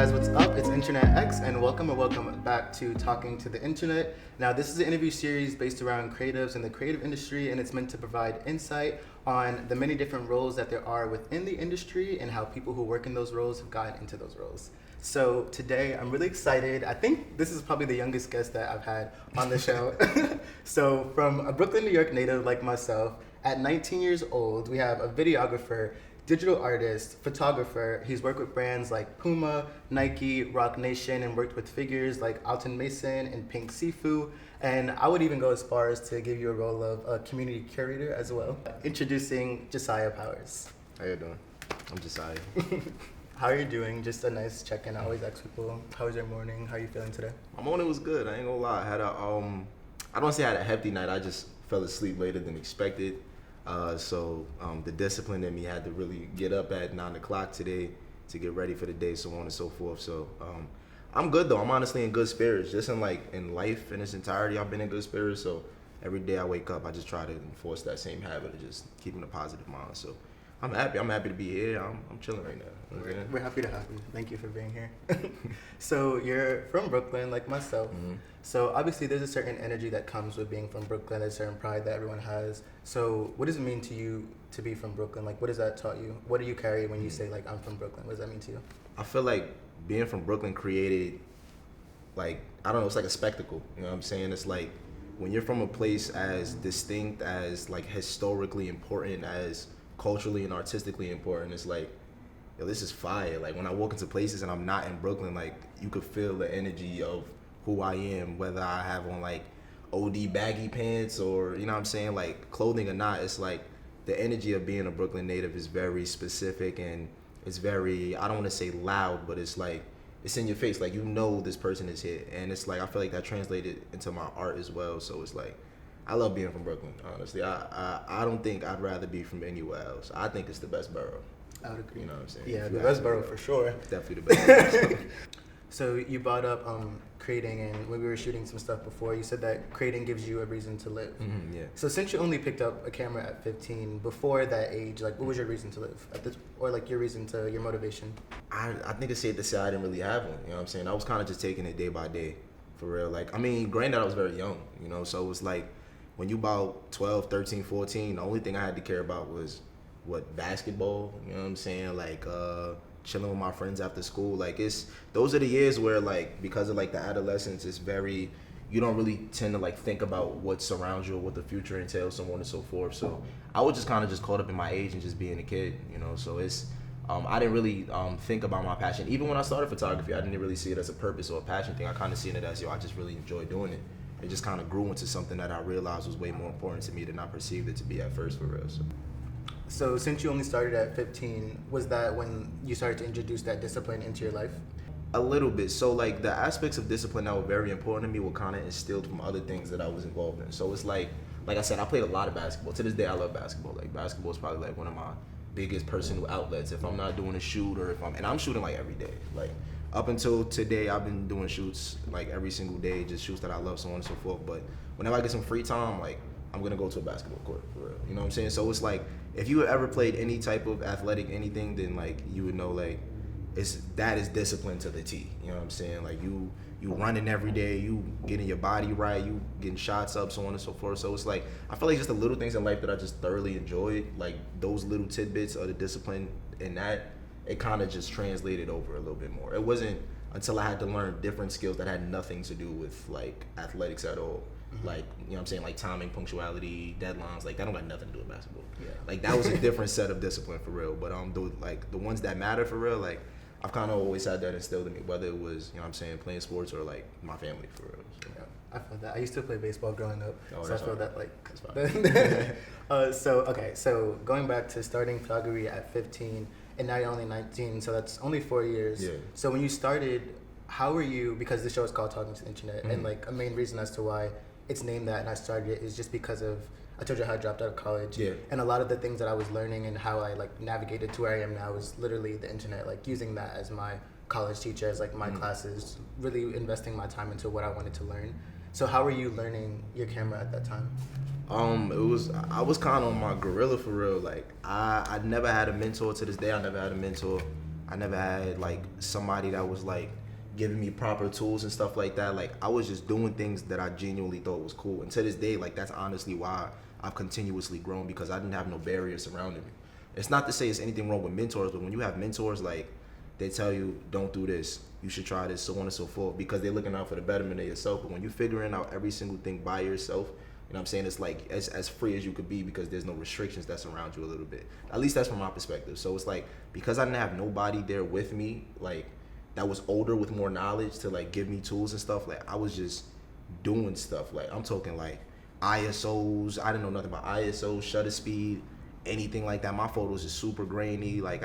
guys, what's up? It's Internet X, and welcome back to Talking to the Internet. Now, this is an interview series based around creatives in the creative industry, and it's meant to provide insight on the many different roles that there are within the industry and how people who work in those roles have gotten into those roles. So today, I'm really excited. I think this is probably the youngest guest that I've had on the show. So from a Brooklyn, New York native like myself, at 19 years old, we have a videographer, digital artist, photographer. He's worked with brands like Puma, Nike, Rock Nation, and worked with figures like Alton Mason and Pink Sifu. And I would even go as far as to give you a role of a community curator as well. Introducing Jasiah Powers. How you doing? I'm Jasiah. How are you doing? Just a nice check-in. I always ask people, how was your morning? How are you feeling today? My morning was good. I ain't gonna lie. I had I don't say I had a hefty night. I just fell asleep later than expected. So the discipline in me had to really get up at 9 o'clock today to get ready for the day, so on and so forth. So I'm good though. I'm honestly in good spirits. Just in life in its entirety, I've been in good spirits. So every day I wake up, I just try to enforce that same habit of just keeping a positive mind. So I'm happy. I'm happy to be here. I'm chilling right now. We're happy to have you. Thank you for being here. So you're from Brooklyn, like myself. Mm-hmm. So obviously there's a certain energy that comes with being from Brooklyn. There's a certain pride that everyone has. So what does it mean to you to be from Brooklyn? Like, what does that taught you? What do you carry when you say, like, I'm from Brooklyn? What does that mean to you? I feel like being from Brooklyn created, like, I don't know, it's like a spectacle. You know what I'm saying? It's like when you're from a place as distinct, as like historically important, as culturally and artistically important, it's like, yo, this is fire. Like when I walk into places and I'm not in Brooklyn, like you could feel the energy of who I am, whether I have on like OD baggy pants or, you know what I'm saying, like clothing or not. It's like the energy of being a Brooklyn native is very specific and it's very, I don't want to say loud, but it's like, it's in your face. Like, you know, this person is here. And it's like, I feel like that translated into my art as well. So it's like, I love being from Brooklyn, honestly. I don't think I'd rather be from anywhere else. I think it's the best borough. I would agree. You know what I'm saying? Yeah, the best borough for sure. It's definitely the best borough. So you brought up creating, and when we were shooting some stuff before, you said that creating gives you a reason to live. Mm-hmm, yeah. So since you only picked up a camera at 15, before that age, like, what was your reason to live at this, or like your motivation? I think it's safe to say I didn't really have one. You know what I'm saying? I was kind of just taking it day by day, for real. Like, I mean, granted, I was very young, you know, so it was like, when you about 12, 13, 14, the only thing I had to care about was, basketball, you know what I'm saying? Like, chilling with my friends after school. Like, those are the years where, like, because of, like, the adolescence, it's very, you don't really tend to, like, think about what surrounds you or what the future entails, so on and so forth. So I was just kind of just caught up in my age and just being a kid, you know? So it's, I didn't really think about my passion. Even when I started photography, I didn't really see it as a purpose or a passion thing. I kind of seen it as, I just really enjoy doing it. It just kind of grew into something that I realized was way more important to me than I perceived it to be at first, for real. So since you only started at 15, was that when you started to introduce that discipline into your life? A little bit. So like the aspects of discipline that were very important to me were kind of instilled from other things that I was involved in. So it's like I said, I played a lot of basketball. To this day, I love basketball. Like, basketball is probably like one of my biggest personal outlets. If I'm not doing a shoot or and I'm shooting like every day. Like, up until today, I've been doing shoots like every single day, just shoots that I love, so on and so forth. But whenever I get some free time, like, I'm gonna go to a basketball court, for real. You know what I'm saying? So it's like, if you ever played any type of athletic anything, then like you would know, like, that is discipline to the T. You know what I'm saying? Like, you running every day, you getting your body right, you getting shots up, so on and so forth. So it's like, I feel like just the little things in life that I just thoroughly enjoyed, like those little tidbits of the discipline in that, it kind of just translated over a little bit more. It wasn't until I had to learn different skills that had nothing to do with like athletics at all. Mm-hmm. Like, you know what I'm saying, like timing, punctuality, deadlines, like that don't got nothing to do with basketball. Yeah. Like, that was a different set of discipline, for real. But the ones that matter, for real, like, I've kind of always had that instilled in me, whether it was, you know what I'm saying, playing sports or like my family, for real. So. Yeah, I feel that. I used to play baseball growing up, so I feel that, like, that's fine. So going back to starting photography at 15, and now you're only 19, so that's only 4 years. Yeah. So when you started, how were you, because the show is called Talking to the Internet, mm-hmm. and like a main reason as to why it's named that and I started it is just because of, I told you how I dropped out of college. Yeah. And a lot of the things that I was learning and how I like navigated to where I am now is literally the internet, like using that as my college teacher, as like my mm-hmm. classes, really investing my time into what I wanted to learn. So how were you learning your camera at that time? I was kind of on my gorilla, for real. Like, I never had a mentor. To this day, I never had a mentor. I never had like somebody that was like giving me proper tools and stuff like that. Like I was just doing things that I genuinely thought was cool. And to this day, like that's honestly why I've continuously grown, because I didn't have no barriers surrounding me. It's not to say it's anything wrong with mentors, but when you have mentors, like they tell you, don't do this, you should try this, so on and so forth, because they're looking out for the betterment of yourself. But when you're figuring out every single thing by yourself, you know what I'm saying, it's like as free as you could be, because there's no restrictions that surround you a little bit. At least that's from my perspective. So it's like, because I didn't have nobody there with me, like that was older with more knowledge to like give me tools and stuff, like I was just doing stuff. Like I'm talking like ISOs. I didn't know nothing about ISOs, shutter speed, anything like that. My photos is super grainy. Like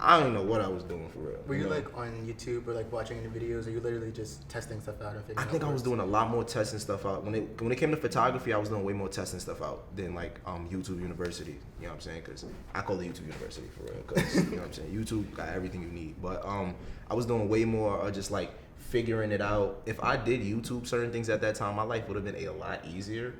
I don't know what I was doing for real. Were you like on YouTube or like watching any videos, or you literally just testing stuff out and figuring out? I think I was doing a lot more testing stuff out. When it came to photography, I was doing way more testing stuff out than like YouTube University. You know what I'm saying? Because I call it YouTube University for real. Because you know what I'm saying, YouTube got everything you need. But I was doing way more just like figuring it out. If I did YouTube certain things at that time, my life would have been a lot easier.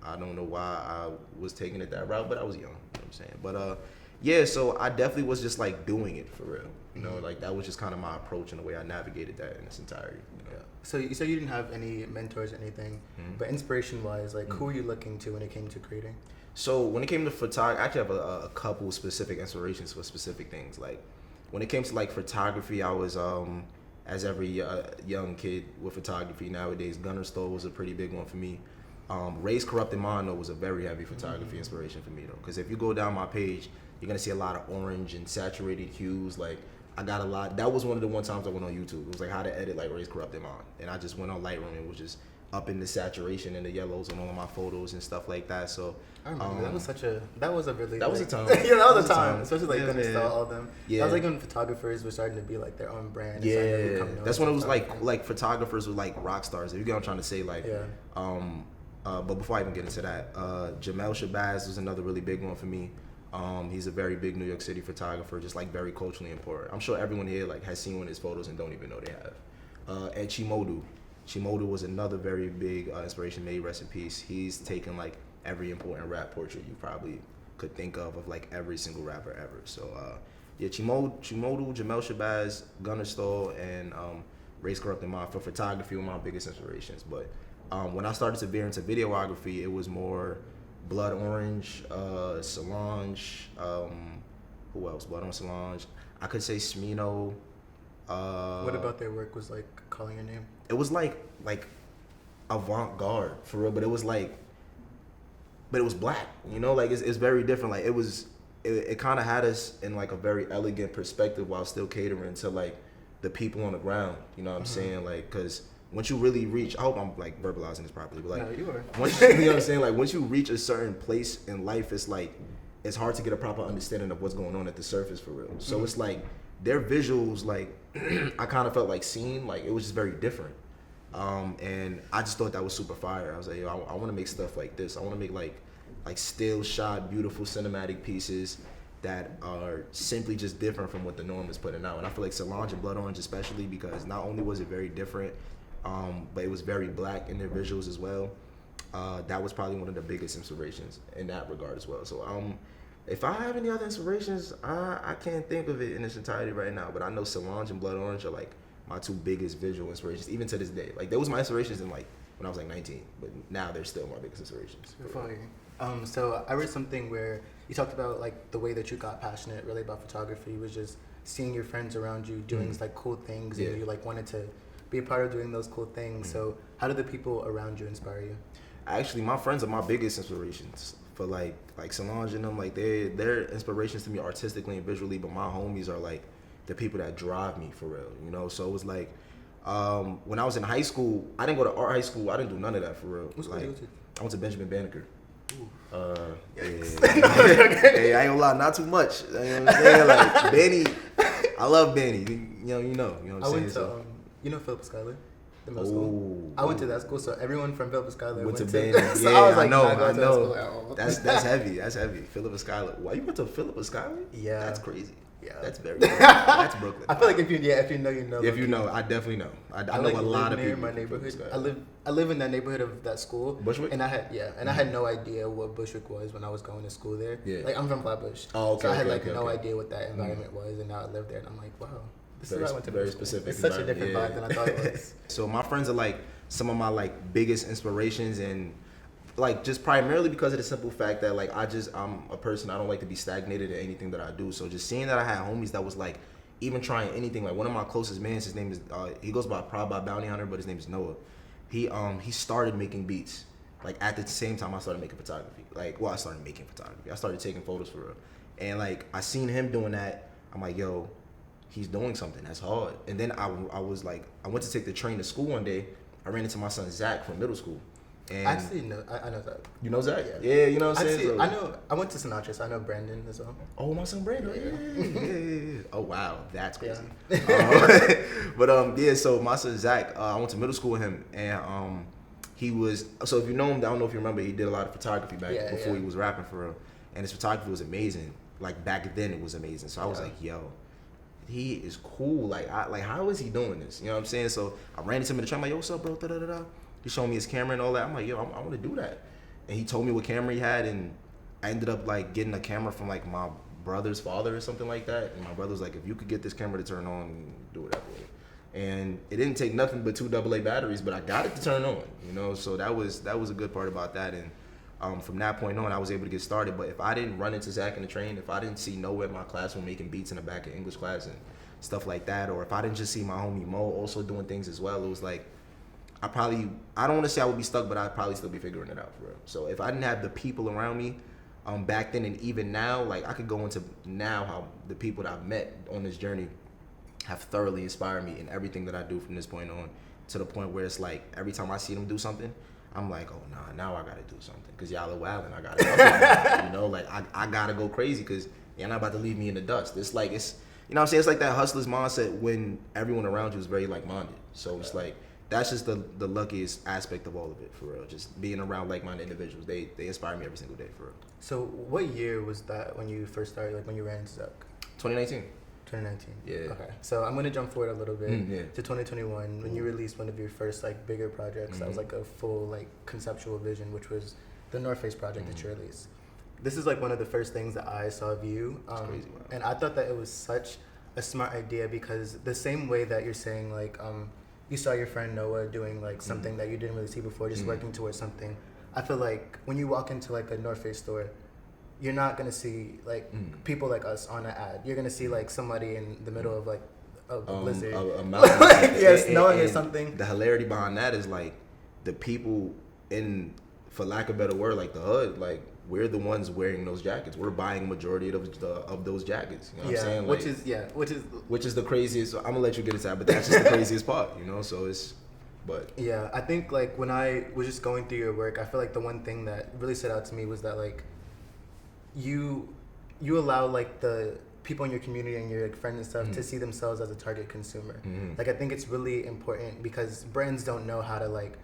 I don't know why I was taking it that route, but I was young. You know what I'm saying? But yeah, so I definitely was just like doing it for real. You know, like that was just kind of my approach and the way I navigated that in its entirety. You know? Yeah. So you said you didn't have any mentors or anything, but inspiration-wise, like who were you looking to when it came to creating? So when it came to photography, I actually have a couple specific inspirations for specific things. Like when it came to like photography, I was as every young kid with photography nowadays, Gunner Store was a pretty big one for me. Ray's Corrupted Mind though was a very heavy photography inspiration for me though, because if you go down my page, you're gonna see a lot of orange and saturated hues. Like I got a lot. That was one of the times I went on YouTube. It was like how to edit like Ray's Corrupted Mind, and I just went on Lightroom and was just up in the saturation and the yellows on all of my photos and stuff like that. So I remember that was a really that was a time. Yeah, that was a time, especially like Gunner Store, all of them. Yeah, that was like when photographers were starting to be like their own brand. Yeah, that's when it was like photographers were like rock stars. If you get what I'm trying to say, like but before I even get into that, Jamel Shabazz was another really big one for me. He's a very big New York City photographer, just like very culturally important. I'm sure everyone here like has seen one of his photos and don't even know they have. And Chimodu was another very big inspiration. May he rest in peace. He's taken like every important rap portrait you probably could think of like every single rapper ever. So yeah, Chimodu, Jamel Shabazz, Gunner Store, and Ray's Corrupted Mind for photography were my biggest inspirations. But when I started to veer into videography, it was more Blood Orange, Solange, who else? Blood Orange, Solange. I could say Smino. What about their work was like calling your name? It was like avant-garde for real, but it was black, you know, like it's very different. Like it kind of had us in like a very elegant perspective while still catering to like the people on the ground, you know what I'm saying? Like, cause once you really reach, I hope I'm like verbalizing this properly, but like, no, you are. Once you know what I'm saying? Like once you reach a certain place in life, it's like, it's hard to get a proper understanding of what's going on at the surface for real. So it's like their visuals, like I kind of felt like seeing, like it was just very different. And I just thought that was super fire. I was like, yo, I want to make stuff like this. I want to make like still shot, beautiful cinematic pieces that are simply just different from what the norm is putting out. And I feel like Solange and Blood Orange especially, because not only was it very different, but it was very black in their visuals as well. That was probably one of the biggest inspirations in that regard as well. So if I have any other inspirations, I can't think of it in its entirety right now, but I know Solange and Blood Orange are like my two biggest visual inspirations, even to this day. Like, that was my inspirations in like when I was like 19, but now they're still my biggest inspirations. So I read something where you talked about like the way that you got passionate really about photography was just seeing your friends around you doing like cool things, and you like wanted to be a part of doing those cool things. So how do the people around you inspire you? Actually, my friends are my biggest inspirations for like Solange and them. Like they're inspirations to me artistically and visually, but my homies are like the people that drive me for real, you know? So it was like, when I was in high school, I didn't go to art high school. I didn't do none of that for real. What school like, did you go to? I went to Benjamin Banneker. Yes. Hey, I ain't gonna lie, not too much. You know what I'm saying? Like Benny, I love Benny. You know what I'm saying? You know Philip Schuyler, the middle school. I went to that school, so everyone from Philip Schuyler went to Benny. So yeah, I was like, I know. School. That's heavy. That's heavy. Philip Schuyler. Why you went to Philip Schuyler? Yeah, that's crazy. Yeah, That's very Brooklyn. That's Brooklyn. I feel like if you know, you know. If you know, I definitely know. I know like a lot of near people my neighborhood. I live in that neighborhood of that school. Bushwick? And I had no idea what Bushwick was when I was going to school there. Yeah. Like I'm from Flatbush. Oh, okay. So I had okay, no idea what that environment was, and now I live there, and I'm like, wow, this is where I went to very middle school. specific. It's such a different vibe than I thought it was. So my friends are like some of my like biggest inspirations, and like just primarily because of the simple fact that like I'm a person, I don't like to be stagnated in anything that I do. So just seeing that I had homies that was like even trying anything, like one of my closest mans, his name is he goes by Bounty Hunter, but his name is Noah. He started making beats like at the same time I started making photography. I started making photography. I started taking photos for real. And like I seen him doing that, I'm like, yo, he's doing something that's hard. And then I was like, I went to take the train to school one day. I ran into my son Zach from middle school. And Actually, no, I know that. You know Zach? Yeah, you know what I'm saying? So, I know. I went to Sinatra, so I know Brandon as well. Oh, my son Brandon. Yeah. Oh wow, that's crazy. Yeah. So my son Zach, I went to middle school with him, and he was. So if you know him, I don't know if you remember, he did a lot of photography before he was rapping for real, and his photography was amazing. Like back then, it was amazing. So I was like, yo, he is cool. Like how is he doing this? You know what I'm saying? So I ran into him in the train. I'm like, yo, what's up, bro? Da-da-da-da. He showed me his camera and all that. I'm like, yo, I want to do that. And he told me what camera he had, and I ended up like getting a camera from like my brother's father or something like that. And my brother was like, if you could get this camera to turn on, do it that way. And it didn't take nothing but 2 AA batteries, but I got it to turn on, you know. So that was a good part about that. And from that point on, I was able to get started. But if I didn't run into Zach in the train, if I didn't see Noah in my classroom making beats in the back of English class and stuff like that, or if I didn't just see my homie Mo also doing things as well, it was like, I don't want to say I would be stuck, but I'd probably still be figuring it out for real. So if I didn't have the people around me back then and even now, like I could go into now how the people that I've met on this journey have thoroughly inspired me in everything that I do from this point on, to the point where it's like every time I see them do something, I'm like, oh nah, now I gotta do something because y'all are wild and I gotta go. You know, like I gotta go crazy because y'all not about to leave me in the dust. It's like, it's, you know what I'm saying? It's like that hustler's mindset when everyone around you is very like-minded. So it's like, that's just the luckiest aspect of all of it, for real. Just being around like-minded individuals. They inspire me every single day, for real. So what year was that when you first started, like when you ran into Zach? 2019. 2019. Yeah. Okay. So I'm gonna jump forward a little bit to 2021 when you Ooh. released one of your first like bigger projects. That was like a full like conceptual vision, which was the North Face project that you released. This is like one of the first things that I saw of you. It's crazy, wow. And I thought that it was such a smart idea because the same way that you're saying like you saw your friend Noah doing like something that you didn't really see before, just working towards something. I feel like when you walk into like a North Face store, you're not gonna see like people like us on an ad. You're gonna see like somebody in the middle of like a blizzard, a mountain, yes, snowing or something. The hilarity behind that is like the people in, for lack of a better word, like the hood, like we're the ones wearing those jackets. We're buying majority of those jackets. You know what I'm saying? Like, which is the craziest. I'm gonna let you get into that, but that's just the craziest part. You know, so it's. But yeah, I think like when I was just going through your work, I feel like the one thing that really stood out to me was that like you allow like the people in your community and your like, friends and stuff to see themselves as a target consumer. Like I think it's really important because brands don't know how to like,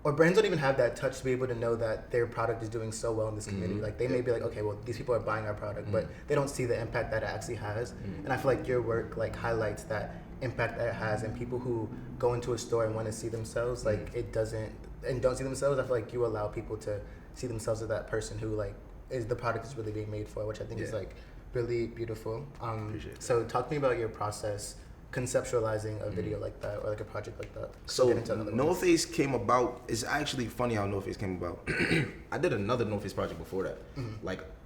or brands don't even have that touch to be able to know that their product is doing so well in this community. Like they may be like, okay, well these people are buying our product, but they don't see the impact that it actually has. And I feel like your work like highlights that impact that it has, and people who go into a store and want to see themselves like it doesn't, and don't see themselves. I feel like you allow people to see themselves as that person who like is the product is really being made for, which I think is like really beautiful. So talk to me about your process conceptualizing a video like that or like a project like that. So North Face came about. It's actually funny how North Face came about. I did another North Face project before that,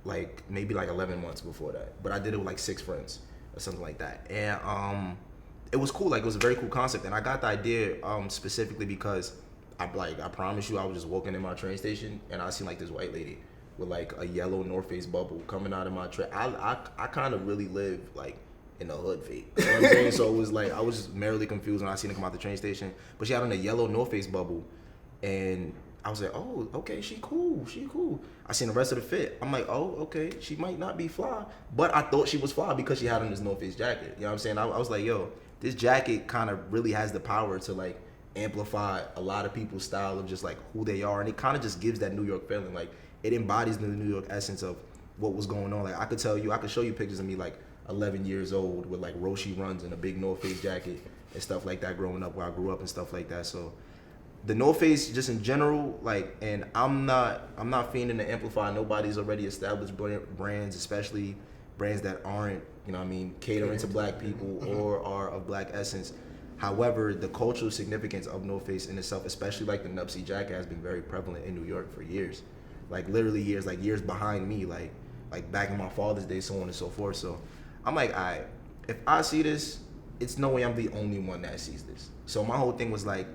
like maybe like 11 months before that, but I did it with like 6 friends or something like that, and it was cool. Like it was a very cool concept, and I got the idea specifically because I promise you, I was just walking in my train station and I seen like this white lady with like a yellow North Face bubble coming out of my train. I kind of really live like in the hood fate. You know what I'm saying? So it was like I was just merely confused when I seen her come out the train station. But she had on a yellow North Face bubble, and I was like, oh, okay, she cool. I seen the rest of the fit. I'm like, oh, okay, she might not be fly, but I thought she was fly because she had on this North Face jacket. You know what I'm saying? I was like, yo, this jacket kind of really has the power to like amplify a lot of people's style of just like who they are, and it kind of just gives that New York feeling. Like it embodies the New York essence of what was going on. Like I could show you pictures of me like 11 years old with like Roshi runs and a big North Face jacket and stuff like that growing up where I grew up and stuff like that. So the North Face just in general, like, and I'm not fiending to amplify nobody's already established brands, especially brands that aren't, you know what I mean, catering to black people or are of black essence. However, the cultural significance of North Face in itself, especially like the Nuptse jacket, has been very prevalent in New York for years. Like literally years, like years behind me, like back in my father's day, so on and so forth. So I'm like, alright, if I see this, it's no way I'm the only one that sees this. So my whole thing was like,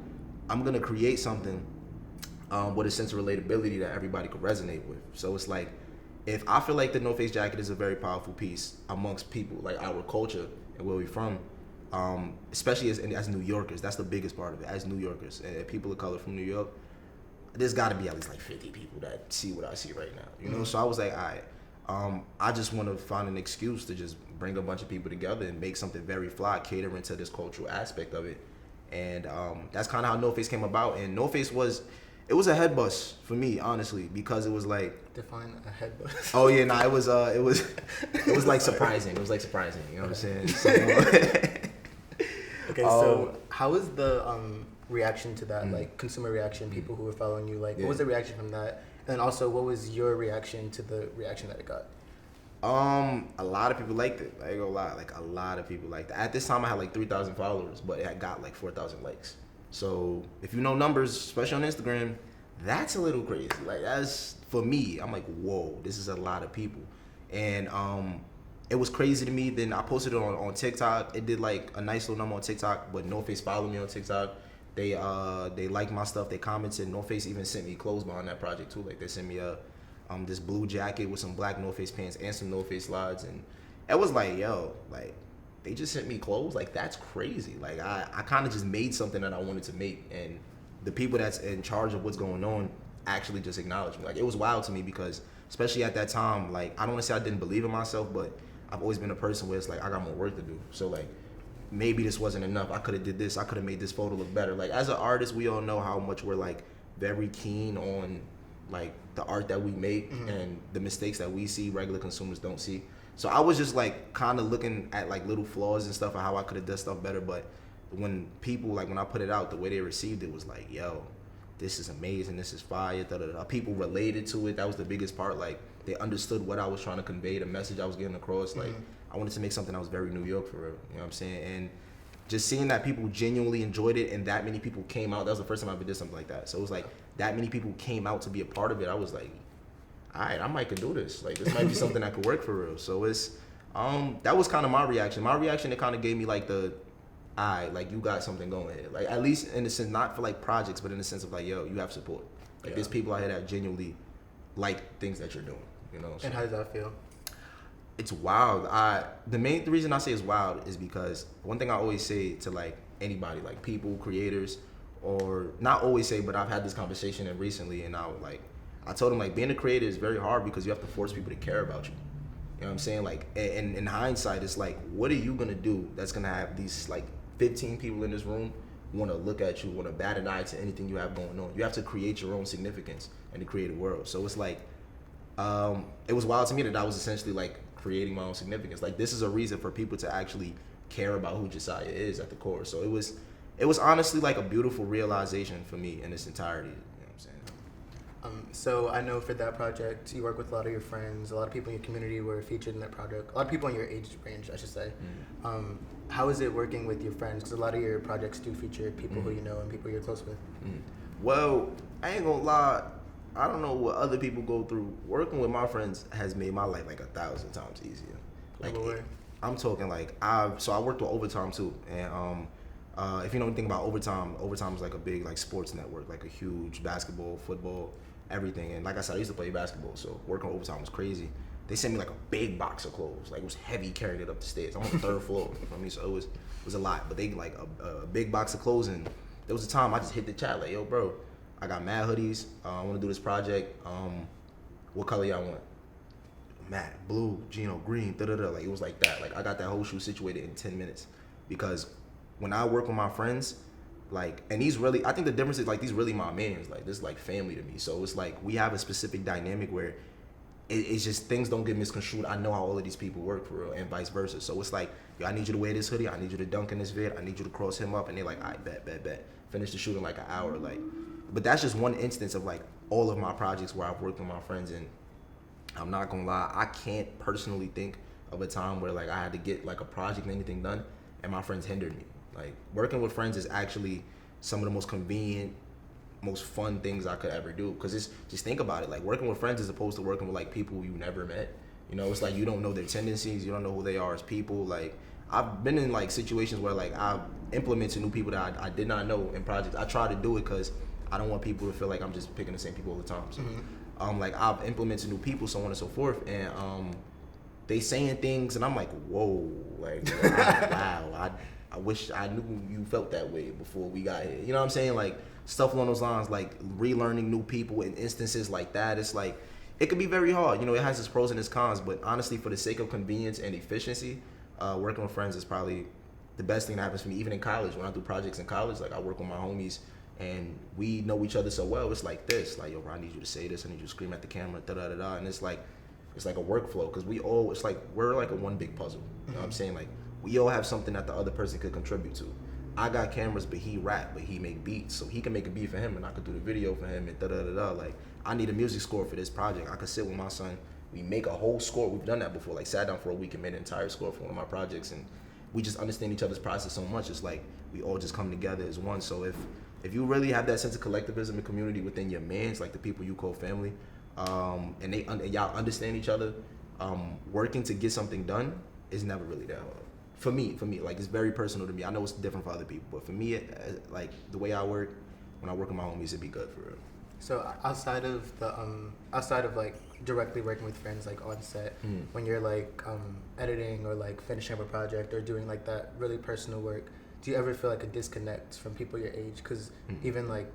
I'm gonna create something with a sense of relatability that everybody could resonate with. So it's like, if I feel like the North Face jacket is a very powerful piece amongst people, like our culture and where we're from, especially as New Yorkers, that's the biggest part of it. As New Yorkers and people of color from New York, there's got to be at least like 50 people that see what I see right now, you know? So I was like, all right, I just want to find an excuse to just bring a bunch of people together and make something very fly, catering to this cultural aspect of it. And that's kind of how North Face came about. And North Face was a head bust for me, honestly, because it was like, define a head bust. Oh yeah, nah, it was like surprising. It was like surprising, you know what I'm saying? So, okay, so how was the reaction to that, like consumer reaction, people who were following you, like what was the reaction from that? And then also, what was your reaction to the reaction that it got? A lot of people liked it. I ain't gonna lie, like a lot of people liked it. At this time, I had like 3,000 followers, but it got like 4,000 likes. So if you know numbers, especially on Instagram, that's a little crazy. Like that's, for me, I'm like, whoa, this is a lot of people. And it was crazy to me. Then I posted it on TikTok. It did like a nice little number on TikTok, but North Face followed me on TikTok. They liked my stuff. They commented. North Face even sent me clothes behind that project too. Like they sent me this blue jacket with some black North Face pants and some North Face slides. And it was like, yo, like they just sent me clothes. Like that's crazy. Like I kind of just made something that I wanted to make, and the people that's in charge of what's going on actually just acknowledged me. Like it was wild to me because especially at that time, like I don't want to say I didn't believe in myself, but I've always been a person where it's like I got more work to do. So like maybe this wasn't enough. I could have did this. I could have made this photo look better. Like as an artist, we all know how much we're like very keen on like the art that we make and the mistakes that we see regular consumers don't see. So I was just like kind of looking at like little flaws and stuff and how I could have done stuff better. But when people, like when I put it out, the way they received it was like, yo, this is amazing, this is fire, da da da. People related to it. That was the biggest part. Like they understood what I was trying to convey, the message I was getting across. Like I wanted to make something that was very New York for real. You know what I'm saying? And just seeing that people genuinely enjoyed it and that many people came out. That was the first time I ever did something like that. So it was like that many people came out to be a part of it. I was like, all right, I might could do this. Like this might be something that could work for real. So it's that was kind of my reaction. My reaction, it kind of gave me like the, all right, like you got something going here. Like at least in the sense, not for like projects, but in the sense of like, yo, you have support. Like there's people out here that genuinely like things that you're doing. You know. So and how does that feel? It's wild. The reason I say it's wild is because one thing I always say to like anybody, like people, creators, or not always say, but I've had this conversation and recently, and I told them like being a creator is very hard because you have to force people to care about you. You know what I'm saying? Like, and in hindsight, it's like, what are you gonna do that's gonna have these like 15 people in this room want to look at you, want to bat an eye to anything you have going on? You have to create your own significance in the creative world. So it's like, it was wild to me that I was essentially like creating my own significance. Like this is a reason for people to actually care about who Jasiah is at the core. So it was honestly like a beautiful realization for me in its entirety. You know what I'm saying? So I know for that project, you work with a lot of your friends, a lot of people in your community were featured in that project, a lot of people in your age range, I should say. How is it working with your friends? Because a lot of your projects do feature people who you know and people you're close with. Well, I ain't gonna lie, I don't know what other people go through. Working with my friends has made my life like 1,000 times easier. Like I'm talking like I worked with Overtime too, and if you know anything about Overtime is like a big like sports network, like a huge basketball, football, everything. And like I said, I used to play basketball, so working on Overtime was crazy. They sent me like a big box of clothes, like it was heavy carrying it up the stairs. I'm on the third floor, you know me, so it was a lot. But they like a big box of clothes, and there was a time I just hit the chat like, yo, bro, I got mad hoodies. I want to do this project. What color y'all want? Matte, blue, Gino, green, da-da-da. Like, it was like that. Like, I got that whole shoe situated in 10 minutes. Because when I work with my friends, like, and these really, I think the difference is, like, these really my mans. Like, this is, like, family to me. So, it's like, we have a specific dynamic where it's just things don't get misconstrued. I know how all of these people work for real, and vice versa. So it's like, yo, I need you to wear this hoodie. I need you to dunk in this vid. I need you to cross him up. And they're like, all right, bet. Finish the shoot in like an hour. Like, but that's just one instance of like all of my projects where I've worked with my friends. And I'm not gonna lie, I can't personally think of a time where like I had to get like a project and anything done, and my friends hindered me. Like, working with friends is actually some of the most convenient, most fun things I could ever do, because it's just, think about it, like working with friends as opposed to working with like people you never met. You know, it's like you don't know their tendencies, you don't know who they are as people. Like, I've been in like situations where like I've implemented new people that I did not know in projects. I try to do it because I don't want people to feel like I'm just picking the same people all the time. So like I've implemented new people, so on and so forth, and they saying things and I'm like, whoa, like wow, I wish I knew you felt that way before we got here. You know what I'm saying? Like, stuff along those lines, like relearning new people in instances like that. It's like, it can be very hard. You know, it has its pros and its cons, but honestly, for the sake of convenience and efficiency, working with friends is probably the best thing that happens for me. Even in college, when I do projects in college, like I work with my homies and we know each other so well. It's like this, like, yo, bro, I need you to say this. I need you to scream at the camera, da-da-da-da. And it's like a workflow, because it's like, we're like a one big puzzle. You know what I'm saying? Like, we all have something that the other person could contribute to. I got cameras, but he rap, but he make beats, so he can make a beat for him, and I could do the video for him, and da-da-da-da. Like, I need a music score for this project. I could sit with my son, we make a whole score. We've done that before, like sat down for a week and made an entire score for one of my projects, and we just understand each other's process so much. It's like we all just come together as one. So if you really have that sense of collectivism and community within your mans, like the people you call family, and y'all understand each other, working to get something done is never really that hard. For me, like, it's very personal to me. I know it's different for other people, but for me, like, the way I work, when I work with my homies, it'd be good for real. So outside of like directly working with friends, like on set, when you're like editing or like finishing up a project or doing like that really personal work, do you ever feel like a disconnect from people your age? Because even like,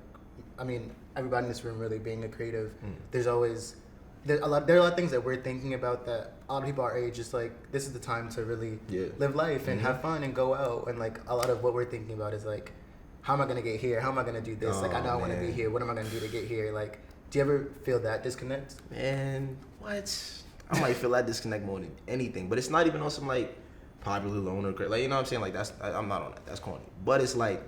I mean, everybody in this room really being a creative, there's a lot of things that we're thinking about that a lot of people our age, just like, this is the time to really live life and have fun and go out, and like a lot of what we're thinking about is like, how am I gonna get here? How am I gonna do this? Like, I know I want to be here. What am I gonna do to get here? Like, do you ever feel that disconnect? Man, what? I might feel that disconnect more than anything, but it's not even on some like popular loner, like, you know what I'm saying? Like, I'm not on that. That's corny. But it's like,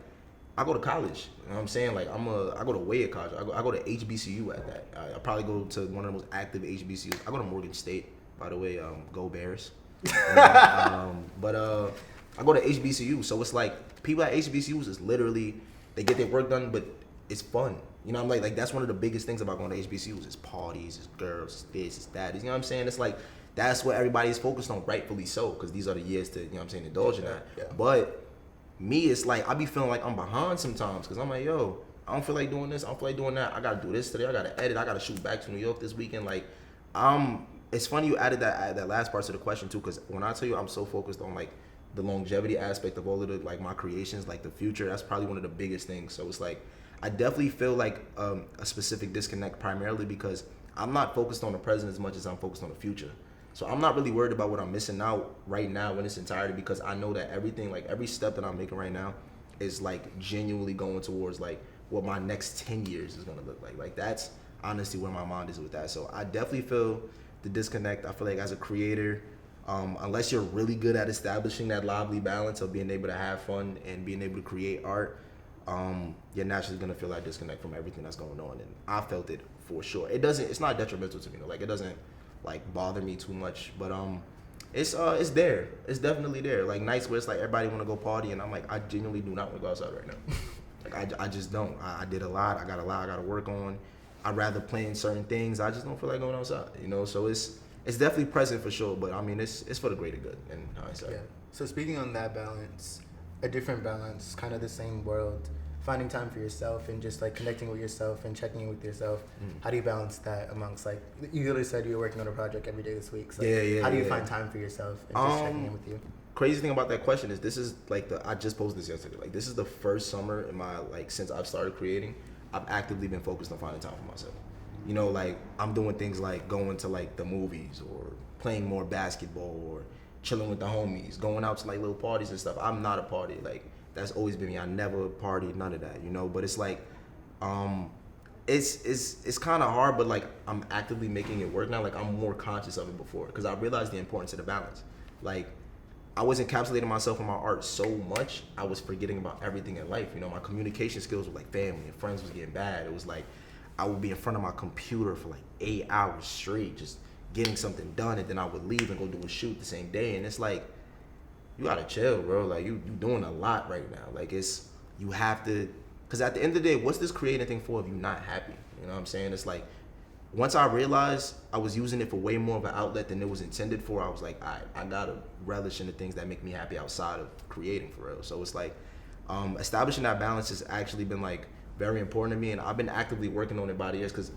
I go to college. You know what I'm saying? Like, I go to way at college. I go to HBCU at that. I probably go to one of the most active HBCUs. I go to Morgan State, by the way. Go Bears. But I go to HBCU, so it's like, people at HBCUs is literally, they get their work done, but it's fun. You know, I'm like that's one of the biggest things about going to HBCUs is parties, it's girls, it's this, it's that. You know what I'm saying? It's like, that's what everybody's focused on, rightfully so, because these are the years to, you know what I'm saying, indulge in that. Yeah. But me, it's like, I be feeling like I'm behind sometimes, because I'm like, yo, I don't feel like doing this, I don't feel like doing that. I gotta do this today, I gotta edit, I gotta shoot back to New York this weekend. Like, it's funny you added that last part to the question too, because when I tell you I'm so focused on like the longevity aspect of all of the, like, my creations, like the future, that's probably one of the biggest things. So it's like, I definitely feel like a specific disconnect, primarily because I'm not focused on the present as much as I'm focused on the future. So I'm not really worried about what I'm missing out right now in its entirety, because I know that everything, like every step that I'm making right now is like genuinely going towards like what my next 10 years is going to look like. Like, that's honestly where my mind is with that. So I definitely feel the disconnect. I feel like as a creator, unless you're really good at establishing that lively balance of being able to have fun and being able to create art, you're naturally gonna feel that disconnect from everything that's going on. And I felt it for sure. It's not detrimental to me though. Like, it doesn't like bother me too much, but it's there. It's definitely there. Like, nights where it's like everybody want to go party, and I'm like, I genuinely do not want to go outside right now. Like, I just don't. I did a lot. I got to work on. I'd rather plan certain things. I just don't feel like going outside. You know, so it's definitely present for sure, but I mean, it's for the greater good in hindsight. Yeah. So speaking on that balance, a different balance, kind of the same world, finding time for yourself and just like connecting with yourself and checking in with yourself. How do you balance that amongst, like, you literally said you were working on a project every day this week. So how do you find time for yourself and just checking in with you? Crazy thing about that question is, this is like I just posted this yesterday. Like, this is the first summer in my, like, since I've started creating, I've actively been focused on finding time for myself. You know, like, I'm doing things like going to like the movies or playing more basketball or chilling with the homies, going out to like little parties and stuff. I'm not a party. Like, that's always been me. I never partied, none of that, you know? But it's like, it's kind of hard, but like I'm actively making it work now. Like I'm more conscious of it before because I realized the importance of the balance. Like I was encapsulating myself in my art so much, I was forgetting about everything in life. You know, my communication skills with like family and friends was getting bad. It was like I would be in front of my computer for like 8 hours straight, just getting something done, and then I would leave and go do a shoot the same day. And it's like, you gotta chill, bro. Like you doing a lot right now. Like you have to, because at the end of the day, what's this creating thing for if you're not happy? You know what I'm saying? It's like, once I realized I was using it for way more of an outlet than it was intended for, I was like, I gotta relish in the things that make me happy outside of creating for real. So it's like, establishing that balance has actually been like very important to me, and I've been actively working on it by the years. Because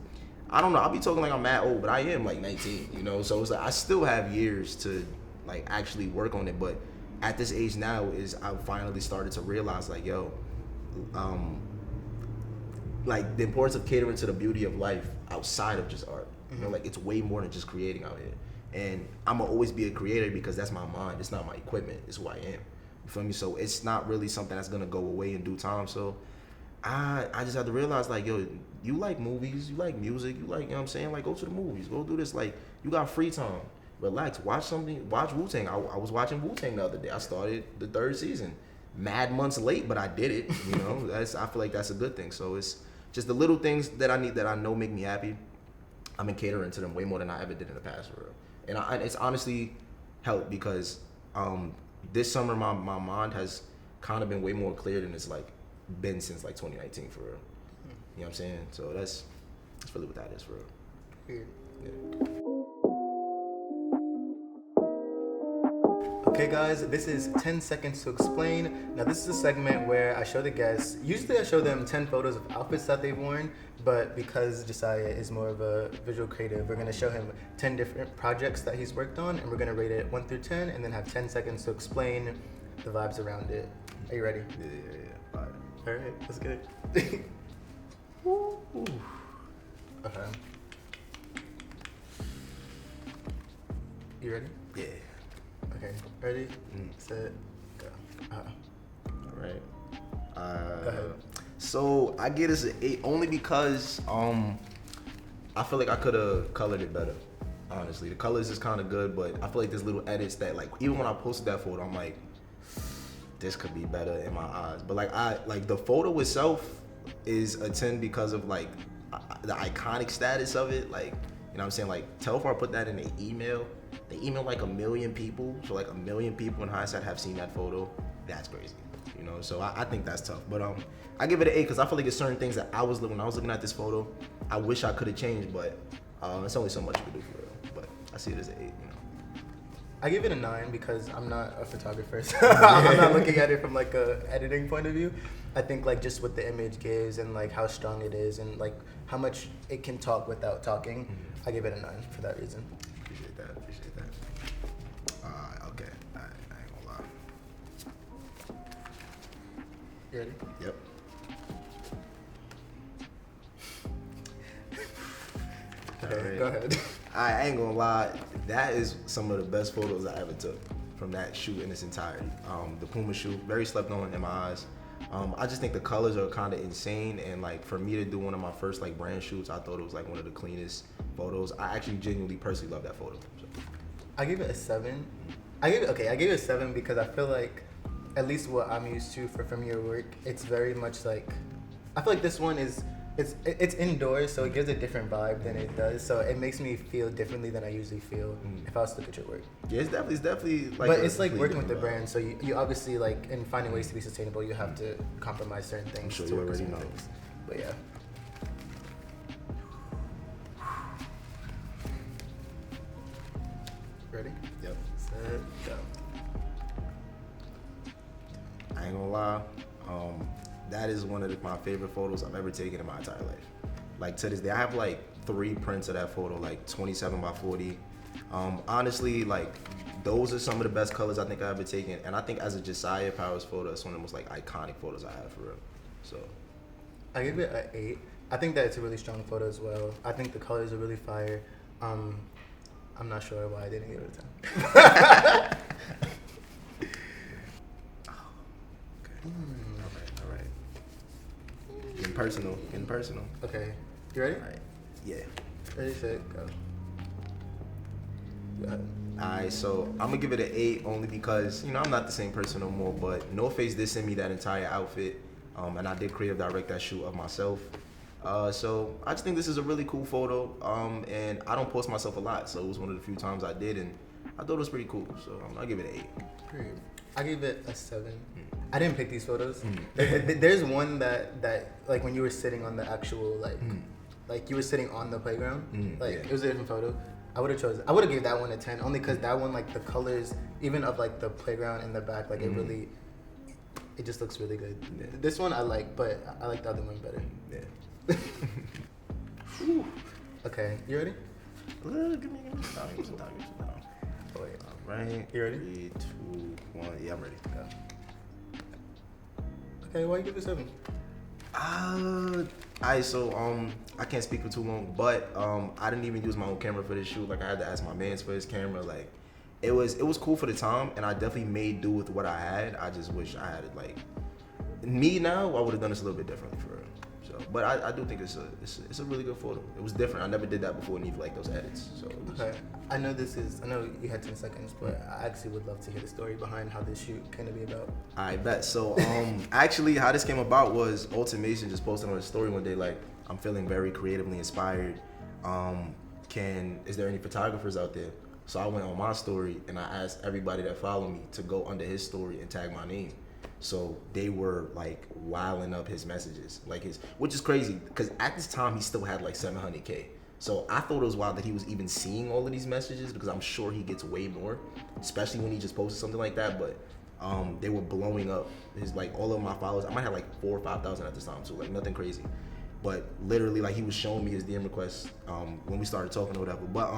I don't know, I'll be talking like I'm mad old, but I am like 19, you know. So it's like I still have years to like actually work on it. But at this age now, is I finally started to realize like, yo, like the importance of catering to the beauty of life outside of just art. You know, like it's way more than just creating out here. And I'm gonna always be a creator because that's my mind. It's not my equipment. It's who I am. You feel me? So it's not really something that's gonna go away in due time. So I just had to realize like, yo, you like movies, you like music, you like, you know what I'm saying? Like go to the movies, go do this. Like you got free time. Relax, watch something, watch Wu-Tang. I was watching Wu-Tang the other day. I started the 3rd season. Mad months late, but I did it. You know, I feel like that's a good thing. So it's just the little things that I need that I know make me happy. I've been catering to them way more than I ever did in the past, for real. And it's honestly helped because this summer my mind has kind of been way more clear than it's like been since like 2019, for real. You know what I'm saying? So that's really what that is, for real. Weird. Yeah. Okay guys, this is 10 seconds to explain. Now this is a segment where I show the guests, usually I show them 10 photos of outfits that they've worn, but because Jasiah is more of a visual creative, we're gonna show him 10 different projects that he's worked on, and we're gonna rate it 1 through 10 and then have 10 seconds to explain the vibes around it. Are you ready? Yeah. All right, let's get it. Okay. You ready? Yeah. Okay, ready, set, go. All right. Go ahead. So I get this an 8 only because I feel like I could have colored it better. Honestly, the colors is kind of good, but I feel like there's little edits that like even when I posted that photo, I'm like, this could be better in my eyes. But like the photo itself is a 10 because of like the iconic status of it. Like, you know what I'm saying? Like Telfar put that in an email. They emailed like 1 million people. So like 1 million people in hindsight have seen that photo. That's crazy. You know, so I think that's tough. But I give it an 8 because I feel like there's certain things that when I was looking at this photo, I wish I could have changed, but it's only so much you can do for real. But I see it as an 8, you know. I give it a 9 because I'm not a photographer, so I'm not looking at it from like a editing point of view. I think like just what the image gives and like how strong it is and like how much it can talk without talking, I give it a 9 for that reason. Appreciate that. Okay. I ain't gonna lie. You ready? Yep. Okay, Right. go ahead. I ain't gonna lie, that is some of the best photos I ever took from that shoot in its entirety. The Puma shoot, very slept on in my eyes. I just think the colors are kind of insane, and like for me to do one of my first like brand shoots, I thought it was like one of the cleanest photos. I actually genuinely personally love that photo. So. I give it a 7. I gave it a 7 because I feel like at least what I'm used to from your work, it's very much like I feel like this one is it's indoors, so it gives a different vibe than it does. So it makes me feel differently than I usually feel if I was to look at your work. Yeah, it's definitely like. But it's like working with the brand, so you obviously like in finding ways to be sustainable, you have to compromise certain things. I'm sure to you work with already certain know. things. But yeah. Ready? Yep. Set, go. I ain't gonna lie. That is one of my favorite photos I've ever taken in my entire life. Like to this day, I have like 3 prints of that photo, like 27 by 40. Honestly, like those are some of the best colors I think I've ever taken. And I think as a Jasiah Powers photo, it's one of the most like iconic photos I have for real. So I give it an 8. I think that it's a really strong photo as well. I think the colors are really fire. I'm not sure why I didn't give it a 10. All right. Getting personal. Okay. You ready? Alright. Yeah. Ready, set, go. Go ahead. Alright, so I'm gonna give it an 8 only because, you know, I'm not the same person no more, but No Face did send me that entire outfit, and I did creative direct that shoot of myself. So I just think this is a really cool photo, and I don't post myself a lot, so it was one of the few times I did, and I thought it was pretty cool, so I'll give it an 8. Great. I give it a 7. I didn't pick these photos. There's one that like when you were sitting on the actual like you were sitting on the playground, like it was a different photo. I would have gave that one a 10 only because that one, like the colors even of like the playground in the back, like it just looks really good. Yeah. This one I like, but I like the other one better. Yeah. Okay, you ready? Give me some time. Oh, wait. All right. You ready? 3, 2, 1. Yeah, I'm ready. Go. Okay, why you give it 7? Alright, so I can't speak for too long, but I didn't even use my own camera for this shoot. Like I had to ask my mans for his camera. Like it was cool for the time, and I definitely made do with what I had. I just wish I had it like me now. I would have done this a little bit differently for real. So, but I do think it's a really good photo. It was different. I never did that before, and even like those edits. So okay, I know you had 10 seconds, but I actually would love to hear the story behind how this shoot came to be about. I bet. So actually, how this came about was Ultimate Mason just posted on his story one day like, I'm feeling very creatively inspired. Is there any photographers out there? So I went on my story and I asked everybody that followed me to go under his story and tag my name. So they were like wilding up his messages, which is crazy because at this time he still had like 700K. So I thought it was wild that he was even seeing all of these messages because I'm sure he gets way more, especially when he just posted something like that. But they were blowing up his like all of my followers. I might have like 4,000 or 5,000 at this time, so like nothing crazy. But literally like he was showing me his DM requests when we started talking or whatever. But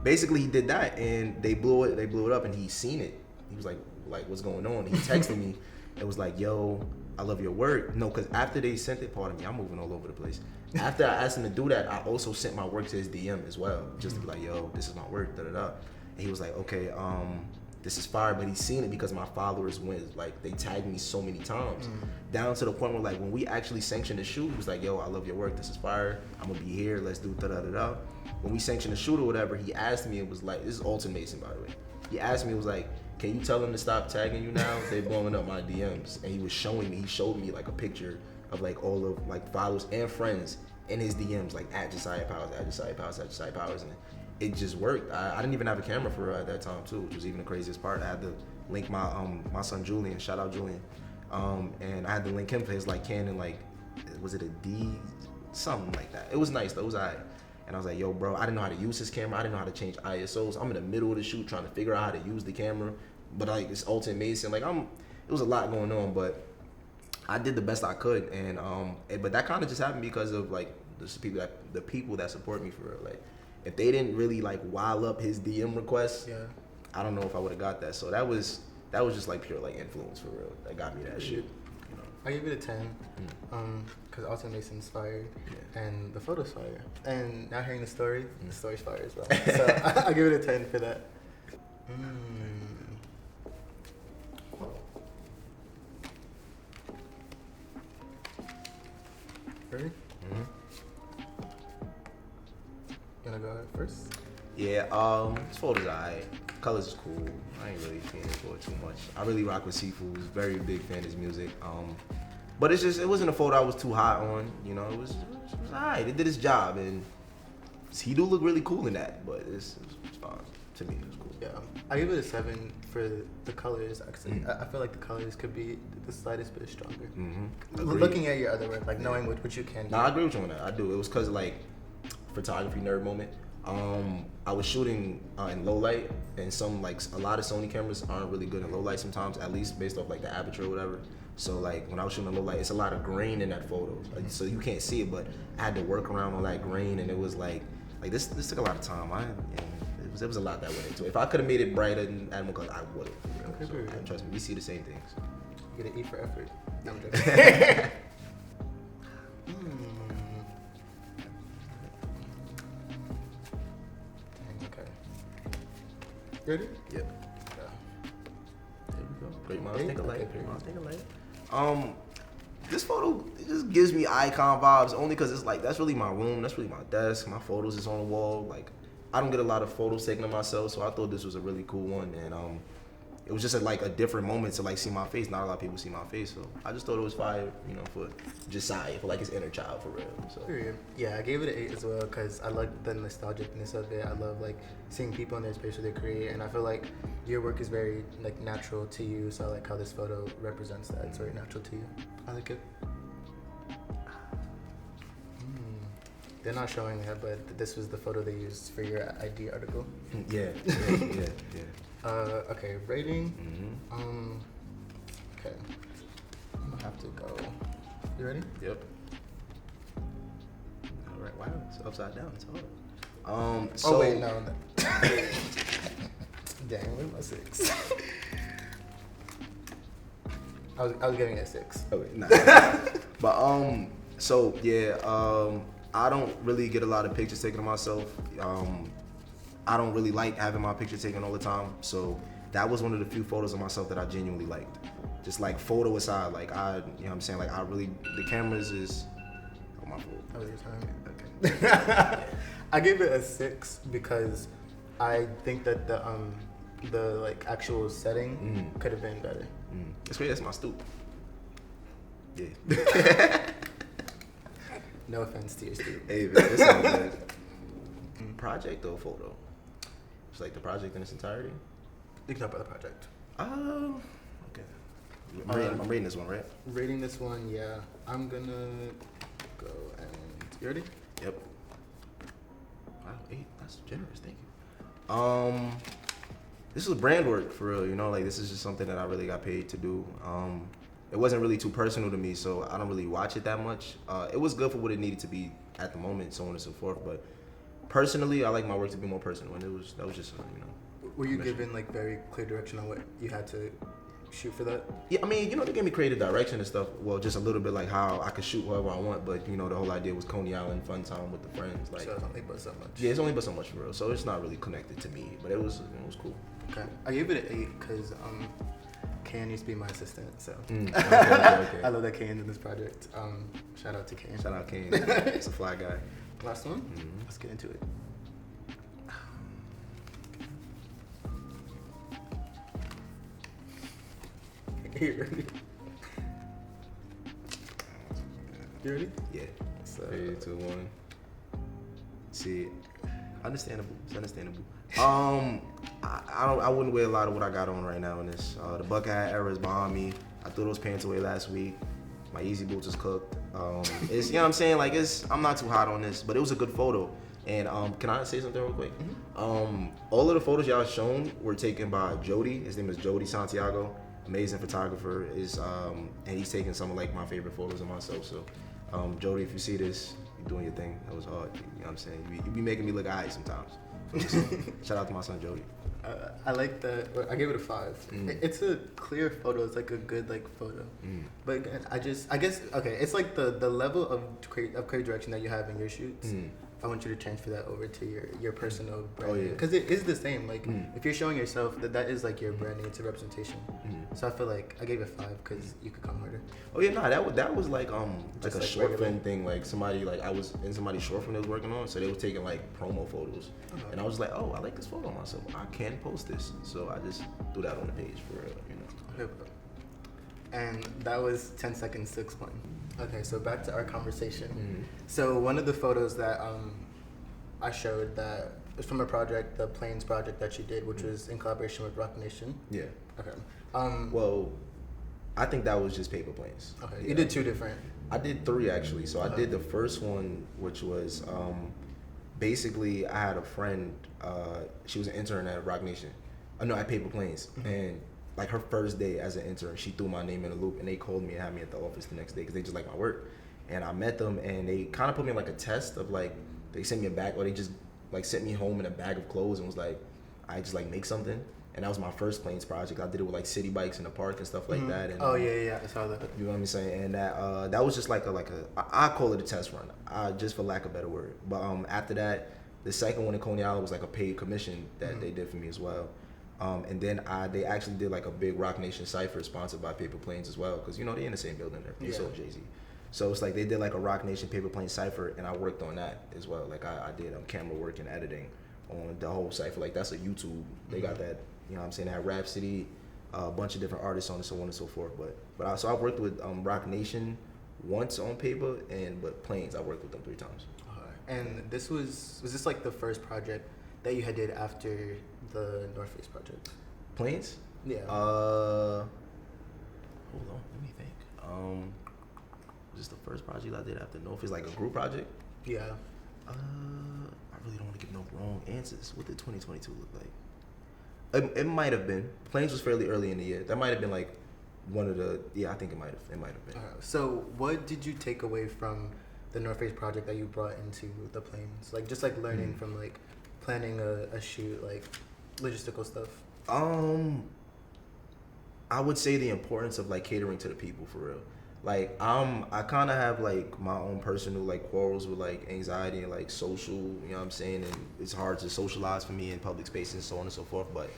basically he did that and they blew it up and he seen it. He was like what's going on? He texted me. It was like, yo, I love your work. No, because after they sent it, pardon me, I'm moving all over the place. After I asked him to do that, I also sent my work to his DM as well, just to be like, yo, this is my work, da da da. And he was like, okay, this is fire, but he's seen it because my followers went, like, they tagged me so many times, down to the point where, like, when we actually sanctioned the shoot, he was like, yo, I love your work, this is fire, I'm gonna be here, let's do da da da da. When we sanctioned the shoot or whatever, he asked me, it was like, this is Ultimate Mason, by the way. He asked me, it was like, can you tell them to stop tagging you now? They're blowing up my DMs. And he showed me like a picture of like all of like followers and friends in his DMs, like at Jasiah Powers, at Jasiah Powers, at Jasiah Powers. And it just worked. I didn't even have a camera for her at that time too, which was even the craziest part. I had to link my son Julian, shout out Julian. And I had to link him for his like Canon, like, was it a D? Something like that. It was nice though, it was alright. And I was like, yo, bro, I didn't know how to use his camera. I didn't know how to change ISOs. I'm in the middle of the shoot trying to figure out how to use the camera. But like it's Ultimate Mason, like it was a lot going on, but I did the best I could, and but that kind of just happened because of like the people that support me for real. Like if they didn't really like wild up his DM requests, I don't know if I would have got that. So that was just like pure like influence for real that got me that shit. You know? I give it a 10, because Ultimate Mason's fire, and the photo's fire, and now hearing the story's fire as well. So I give it a 10 for that. Ready? You wanna go ahead first? Yeah, this photo's alright. Colors is cool. I ain't really feeling for it too much. I really rock with Sifu. Very big fan of his music. But it wasn't a photo I was too hot on. You know, it was alright. It did its job, and he do look really cool in that. But it's fine to me. It was cool. Yeah, I give it a 7 for the colors. Actually, I feel like the colors could be the slightest bit stronger. Looking at your other work, like knowing what you can do. I agree with you on that. I do. It was because like photography nerd moment. I was shooting in low light, and a lot of Sony cameras aren't really good in low light sometimes, at least based off like the aperture or whatever. So like when I was shooting in low light, it's a lot of grain in that photo, so you can't see it. But I had to work around all that grain, and it was like this took a lot of time. It was a lot that went into it. If I could have made it brighter and add more color, I would have. Okay, so, trust me, we see the same things. You get an E for effort. No, I'm joking. Okay. Ready? Yep. There we go. Great minds think alike. Great minds think alike. this photo, it just gives me icon vibes only because it's like, that's really my room. That's really my desk. My photos is on the wall. Like, I don't get a lot of photos taken of myself, so I thought this was a really cool one. And it was just a different moment to like see my face. Not a lot of people see my face, so I just thought it was fire, you know, for Jasiah, for like his inner child, for real. So Yeah, I gave it an 8 as well because I like the nostalgicness of it. I love like seeing people in their space where they create, and I feel like your work is very like natural to you. So I like how this photo represents that. It's very natural to you. I like it. They're not showing it, but this was the photo they used for your ID article. yeah. Okay, rating. Mm-hmm. Okay. I'm gonna have to go. You ready? Yep. All right. Wow. It's upside down. It's hard. So, oh wait, no. Dang, where's my 6? I was giving it a 6. Okay, nah. But so yeah, I don't really get a lot of pictures taken of myself. I don't really like having my picture taken all the time, so that was one of the few photos of myself that I genuinely liked. Just like photo aside, like you know what I'm saying, like I really, the cameras is, oh my fault. That was your time. Okay. I gave it a 6 because I think that the like actual setting could have been better. That's great. That's my stoop. Yeah. No offense to your stoop. Hey, man, that's all good. Project or photo? It's like the project in its entirety. You can talk about the project. Okay. I'm rating this one, right? Rating this one, yeah. I'm gonna go and you ready? Yep. Wow, 8. That's generous. Thank you. This was brand work for real. You know, like this is just something that I really got paid to do. It wasn't really too personal to me, so I don't really watch it that much. It was good for what it needed to be at the moment, so on and so forth. But personally, I like my work to be more personal, and that was just you know. Were you given like very clear direction on what you had to shoot for that? Yeah, I mean, you know, they gave me creative direction and stuff. Well, just a little bit like how I could shoot whoever I want, but you know, the whole idea was Coney Island, fun time with the friends. Like, so it's only but so much. Yeah, it's only but so much for real. So it's not really connected to me, but it was cool. Okay, I gave it an 8 because Kan used to be my assistant, so Okay. I love that Kan's in this project. Shout out to Kan. Shout out Kane. It's a fly guy. Last one. Let's get into it. You ready? You ready? Yeah. So 3, 2, 1. See, understandable. It's understandable. I wouldn't wear a lot of what I got on right now in this. The bucket hat era is behind me. I threw those pants away last week. My Easy Boots is cooked. It's, you know what I'm saying? Like, I'm not too hot on this, but it was a good photo. And can I say something real quick? All of the photos y'all shown were taken by Jody. His name is Jody Santiago. Amazing photographer. And he's taking some of like my favorite photos of myself. So, Jody, if you see this, you're doing your thing. That was hard. You know what I'm saying? You be making me look alright sometimes. Shout out to my son Jody. I like that. I gave it a 5. It's a clear photo. It's like a good like photo. But again, I guess okay. It's like the level of creative direction that you have in your shoots. I want you to transfer that over to your personal brand. Oh yeah. Because it is the same. Like if you're showing yourself, that is like your branding. It's a representation. So I feel like I gave it 5 because you could come harder. Oh yeah, no, that was like Just like a like short regular. film thing. Like somebody, like I was in somebody's short film they was working on, so they were taking like promo photos, and I was like, oh, I like this photo of myself. I can post this, so I just threw that on the page for real, you know. Okay. And that was 10 seconds to explain. Okay, so back to our conversation. So one of the photos that I showed that was from a project, the Plains project that you did, which was in collaboration with Rock Nation. Yeah. Okay. Well, I think that was just paper planes. Okay. Yeah. You did 2 different. I did 3 actually. So I did the first one, which was basically I had a friend. She was an intern at Rock Nation. No, at Paper Planes, and like her first day as an intern, she threw my name in a loop, and they called me and had me at the office the next day because they just like my work. And I met them, and they kind of put me in like a test of like they sent me a bag, or they just like sent me home in a bag of clothes and was like, I just like make something. And that was my first Planes project. I did it with like city bikes in the park and stuff like that. And, Oh yeah, I saw that. you know what I'm saying? And that was just like I call it a test run, just for lack of a better word. But after that, the second one in Coney Island was like a paid commission that they did for me as well. And then they actually did like a big Rock Nation cipher sponsored by Paper Planes as well, because you know they in the same building there. They sold Jay-Z. So it's like they did like a Rock Nation Paper Plane cipher, and I worked on that as well. Like I did camera work and editing on the whole cipher. Like that's a YouTube. They got that. You know what I'm saying? They had Rhapsody, a bunch of different artists on it, so on and so forth. So I worked with Rock Nation once on paper, but Planes I worked with them 3 times. And this was this like the first project that you had did after the North Face project? Planes? Yeah. Hold on, let me think. Was this the first project I did after North Face, like a group project? Yeah. I really don't want to give no wrong answers. What did 2022 look like? It might have been. Planes was fairly early in the year. That might have been like one of the. Yeah, I think it might have been. So, what did you take away from the North Face project that you brought into the Planes? Like just like learning from like planning a shoot, like logistical stuff. I would say the importance of like catering to the people for real. Like I kind of have like my own personal like quarrels with like anxiety and like social, you know what I'm saying, and it's hard to socialize for me in public spaces and so on and so forth. But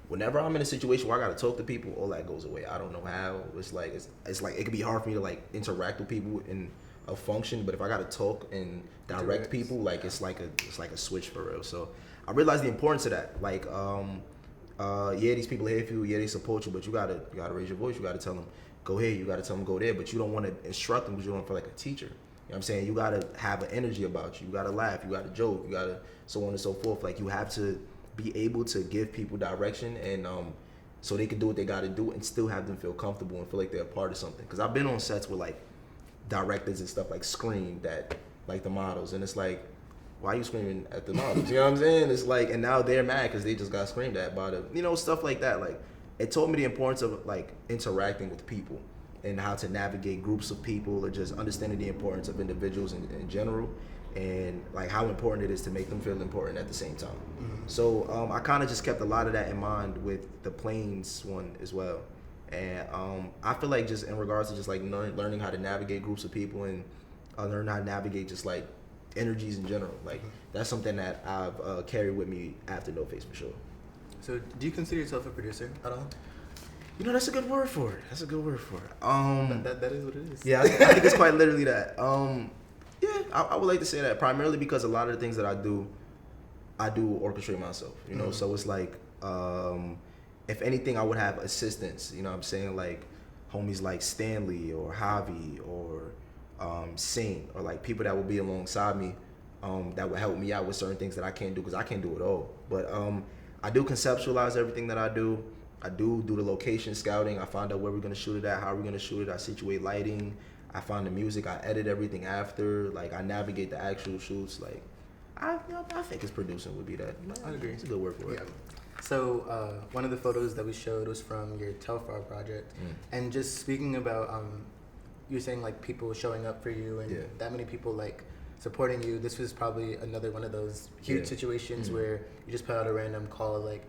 whenever I'm in a situation where I gotta talk to people, all that goes away. I don't know how. It's like it could be hard for me to like interact with people in a function, but if I gotta talk and direct people, like it's like a switch for real. So I realized the importance of that. Like these people are here for you, they support you, but you gotta raise your voice. You gotta tell them go here, you gotta tell them go there, but you don't want to instruct them because you don't feel like a teacher. You know what I'm saying? You gotta have an energy about you. You gotta laugh, you gotta joke, you gotta so on and so forth. Like you have to be able to give people direction and so they can do what they gotta do and still have them feel comfortable and feel like they're a part of something. Because I've been on sets with like directors and stuff like screamed at like the models, and it's like, why are you screaming at the models? You know what I'm saying? It's like, and now they're mad because they just got screamed at by the, you know, stuff like that. Like it taught me the importance of like interacting with people and how to navigate groups of people, or just understanding the importance of individuals in general, and like how important it is to make them feel important at the same time. So I kind of just kept a lot of that in mind with the Planes one as well. And I feel like just in regards to just like learning how to navigate groups of people and learn how to navigate just like energies in general, like that's something that I've carried with me after No Face for sure. So do you consider yourself a producer at all? You know, that's a good word for it. That That is what it is. Yeah, I think it's quite literally that. Yeah, I would like to say that primarily because a lot of the things that I do orchestrate myself, you know. So it's like if anything, I would have assistants, you know what I'm saying, like homies like Stanley or Javi or Saint, or like people that would be alongside me that would help me out with certain things that I can't do because I can't do it all. But I do conceptualize everything that I do. I do the location scouting. I find out where we're gonna shoot it at, how we're gonna shoot it. I situate lighting. I find the music. I edit everything after. Like I navigate the actual shoots. Like I think it's producing would be that. I agree. It's a good word for it. Yeah. So one of the photos that we showed was from your Telfar project, and just speaking about you're saying like people showing up for you and that many people like supporting you. This was probably another one of those huge situations where you just put out a random call like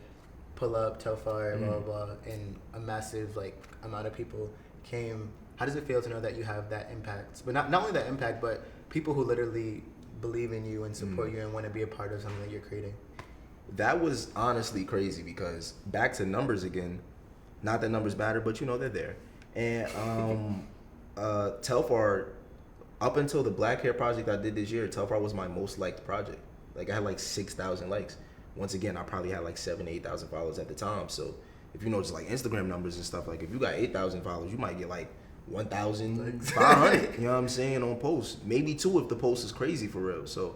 pull up Telfar blah blah blah, and a massive like amount of people came. How does it feel to know that you have that impact? But not only that impact, but people who literally believe in you and support you and want to be a part of something that you're creating. That was honestly crazy because back to numbers again, not that numbers matter, but you know they're there. And Telfar, up until the black hair project I did this year, Telfar was my most liked project. Like I had like 6,000 likes. Once again, I probably had like 8,000 followers at the time. So if you know just like Instagram numbers and stuff, like if you got 8,000 followers, you might get like 1,500. You know what I'm saying, on posts, maybe 2 if the post is crazy for real. So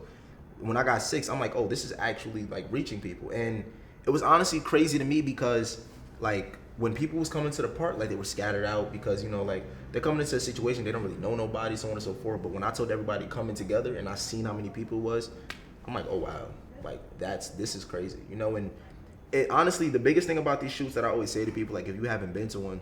when I got 6, I'm like, oh, this is actually like reaching people. And it was honestly crazy to me because like when people was coming to the park, like they were scattered out because, you know, like they're coming into a situation, they don't really know nobody, so on and so forth. But when I told everybody coming together and I seen how many people it was, I'm like, oh wow, like this is crazy, you know. And it honestly, the biggest thing about these shoots that I always say to people, like if you haven't been to one,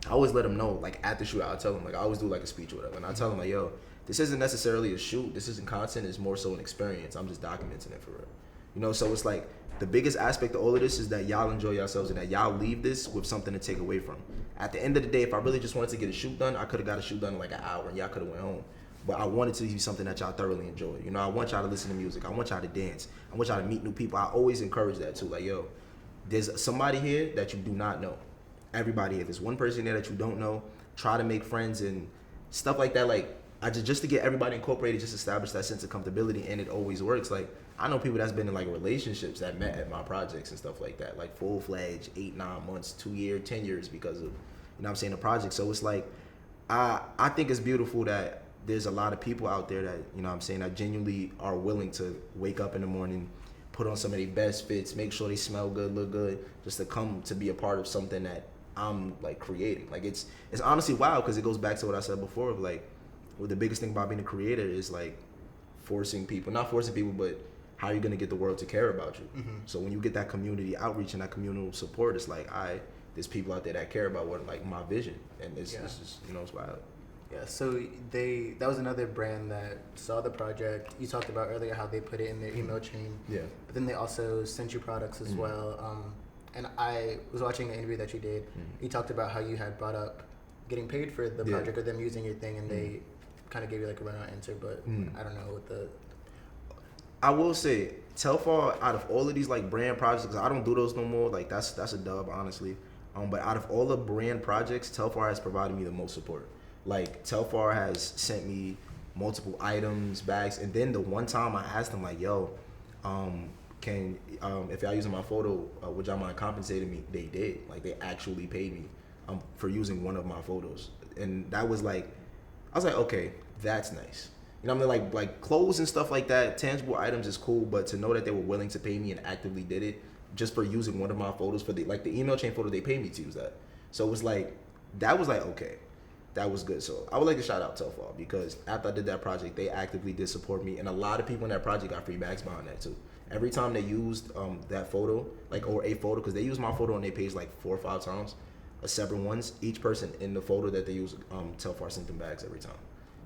I always let them know, like at the shoot, I'll tell them, like I always do like a speech or whatever, and I tell them like, yo, this isn't necessarily a shoot, this isn't content, it's more so an experience. I'm just documenting it for real, you know. So it's like the biggest aspect of all of this is that y'all enjoy yourselves and that y'all leave this with something to take away from. At the end of the day, if I really just wanted to get a shoot done, I could have got a shoot done in like an hour and y'all could have went home. But I wanted to be something that y'all thoroughly enjoy. You know, I want y'all to listen to music. I want y'all to dance. I want y'all to meet new people. I always encourage that too. Like, yo, there's somebody here that you do not know. Everybody here. There's one person there that you don't know. Try to make friends and stuff like that. Like I just to get everybody incorporated, just establish that sense of comfortability, and it always works. Like I know people that's been in like relationships that met at my projects and stuff like that, like full fledged 8, 9 months, 2 years, 10 years because of what I'm saying, the project. So it's like I think it's beautiful that there's a lot of people out there that what I'm saying, that genuinely are willing to wake up in the morning, put on some of their best fits, make sure they smell good, look good, just to come to be a part of something that I'm like creating. Like it's honestly wild because it goes back to what I said before of like, well, the biggest thing about being a creator is like not forcing people, but how are you gonna get the world to care about you? Mm-hmm. So when you get that community outreach and that communal support, it's like there's people out there that care about what like my vision, and it's just it's wild. Yeah, so that was another brand that saw the project. You talked about earlier how they put it in their email chain. Yeah. But then they also sent you products as well. And I was watching an interview that you did. You talked about how you had brought up getting paid for the project or them using your thing, and they kind of gave you like a run-out answer, but I don't know what the... I will say, Telfar, out of all of these like brand projects, 'cause I don't do those no more, like that's a dub, honestly. But out of all the brand projects, Telfar has provided me the most support. Like Telfar has sent me multiple items, bags, and then the one time I asked them like, yo, if y'all using my photo, would y'all mind compensating me? They did. Like they actually paid me for using one of my photos. And that was like, I was like, okay, that's nice. You know what I mean? Like clothes and stuff like that, tangible items is cool, but to know that they were willing to pay me and actively did it just for using one of my photos for the email chain photo, they paid me to use that. So it was like, that was like, okay, that was good. So I would like to shout out Telfar because after I did that project, they actively did support me, and a lot of people in that project got free bags behind that too. Every time they used that photo, or a photo, because they used my photo on their page like 4 or 5 times, separate ones. Each person in the photo that they use, Telfar sent them bags every time.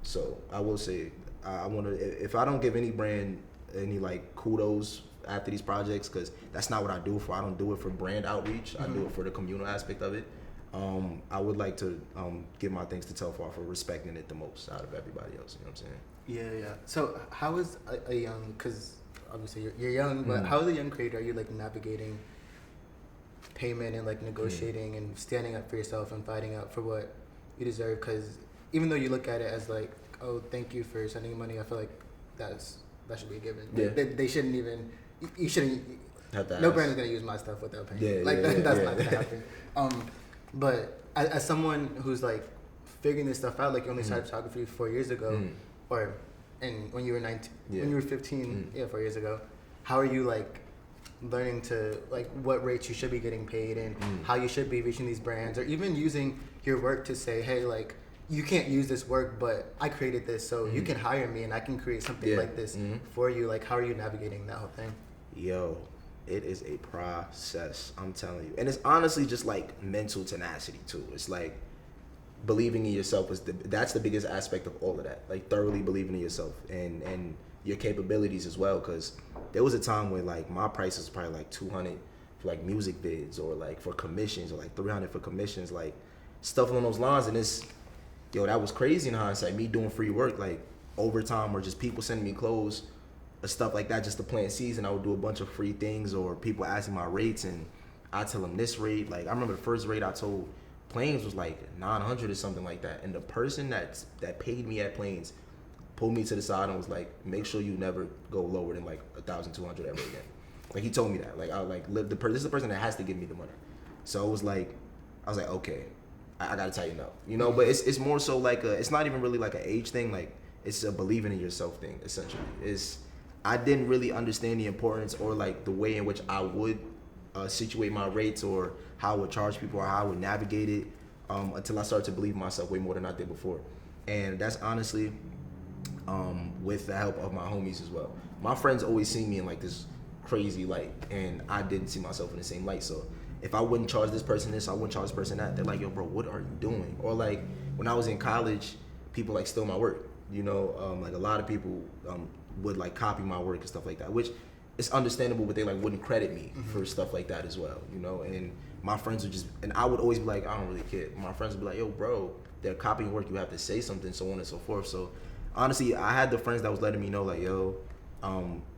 So I will say, I want to, if I don't give any brand any like kudos after these projects, because that's not what I do for. I don't do it for brand outreach. I do it for the communal aspect of it. I would like to give my thanks to Telfar for respecting it the most out of everybody else. You know what I'm Yeah, saying? yeah. So how is a young, because obviously you're young, but how is a young creator, are you like navigating payment and like negotiating and standing up for yourself and fighting out for what you deserve? Because even though you look at it as like, oh, thank you for sending money, I feel like that should be a given. Yeah. They shouldn't even, you shouldn't, Have to no ask. brand is going to use my stuff without paying. Yeah, That's not going to happen. But as someone who's like figuring this stuff out, like you only started photography 4 years ago, and when you were 19, when you were 15, 4 years ago, how are you like learning to like what rates you should be getting paid and how you should be reaching these brands, or even using your work to say, hey, like you can't use this work, but I created this, so you can hire me and I can create something like this for you. Like, how are you navigating that whole thing? Yo, it is a process, I'm telling you. And it's honestly just like mental tenacity too. It's like believing in yourself that's the biggest aspect of all of that. Like thoroughly believing in yourself and your capabilities as well. Cause there was a time where like my price was probably like $200 for like music bids, or like for commissions, or like $300 for commissions, like stuff along those lines. And that was crazy in hindsight, me doing free work, like overtime, or just people sending me clothes, or stuff like that, just to plant seeds. And I would do a bunch of free things, or people asking my rates, and I tell them this rate. Like I remember the first rate I told Planes was like 900 or something like that. And the person that paid me at Planes pulled me to the side and was like, make sure you never go lower than like 1,200 ever again. Like he told me that. Like I like this is the person that has to give me the money. So it was like, I was like, okay, I gotta tighten up, But it's more so like it's not even really like an age thing. Like it's a believing in yourself thing essentially. I didn't really understand the importance or like the way in which I would situate my rates, or how I would charge people, or how I would navigate it until I started to believe in myself way more than I did before. And that's honestly with the help of my homies as well. My friends always see me in like this crazy light, and I didn't see myself in the same light. So if I wouldn't charge this person this, I wouldn't charge this person that. They're like, yo, bro, what are you doing? Or like when I was in college, people like steal my work. Like a lot of people would like copy my work and stuff like that, which it's understandable, but they like wouldn't credit me for stuff like that as well, And my friends would and I would always be like, I don't really care. My friends would be like, yo, bro, they're copying work, you have to say something, so on and so forth. So honestly, I had the friends that was letting me know like, yo,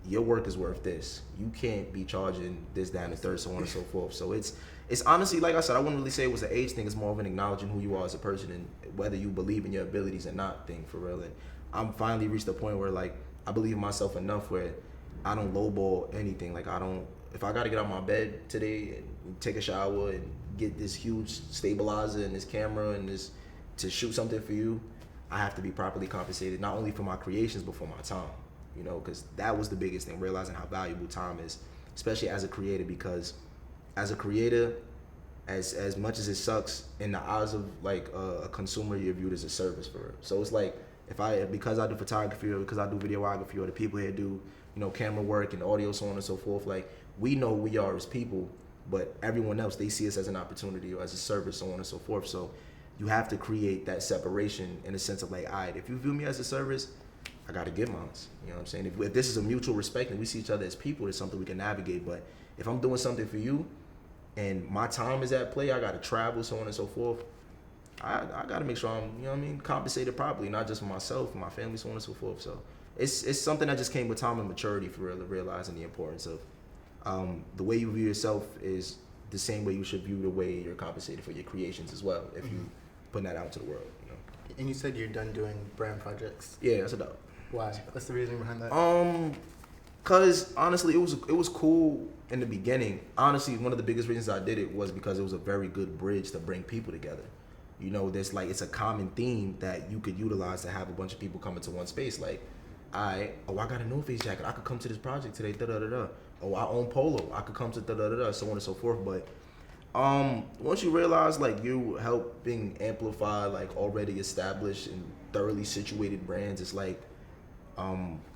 your work is worth this. You can't be charging this, that, and the third, so on and so forth. So it's honestly, like I said, I wouldn't really say it was an age thing. It's more of an acknowledging who you are as a person and whether you believe in your abilities or not thing for real. And I'm finally reached the point where like I believe in myself enough where I don't lowball anything. Like I don't, if I got to get out of my bed today and take a shower and get this huge stabilizer and this camera and this to shoot something for you, I have to be properly compensated, not only for my creations but for my time. You know, because that was the biggest thing, realizing how valuable time is, especially as a creator. Because as a creator, as much as it sucks, in the eyes of like a consumer, you're viewed as a service for it. So it's like because I do photography or because I do videography or the people here do, you know, camera work and audio, so on and so forth. Like we know who we are as people, but everyone else, they see us as an opportunity or as a service, so on and so forth. So you have to create that separation in a sense of like, all right, if you view me as a service, I got to give mine. You know what I'm saying? If this is a mutual respect and we see each other as people, it's something we can navigate. But if I'm doing something for you and my time is at play, I got to travel, so on and so forth, I got to make sure I'm, you know what I mean, compensated properly, not just for myself, for my family, so on and so forth. So it's something that just came with time and maturity for real, realizing the importance of the way you view yourself is the same way you should view the way you're compensated for your creations as well, if you putting that out to the world, you know. And you said you're done doing brand projects. Yeah, that's a doubt. Why? What's the reason behind that? Cause honestly, it was cool in the beginning. Honestly, one of the biggest reasons I did it was because it was a very good bridge to bring people together. You know, there's like, it's a common theme that you could utilize to have a bunch of people come into one space. Like, I got a No Face jacket, I could come to this project today, da da da da. Oh, I own Polo, I could come to da da da da, so on and so forth. But once you realize like you helping amplify like already established and thoroughly situated brands, it's like,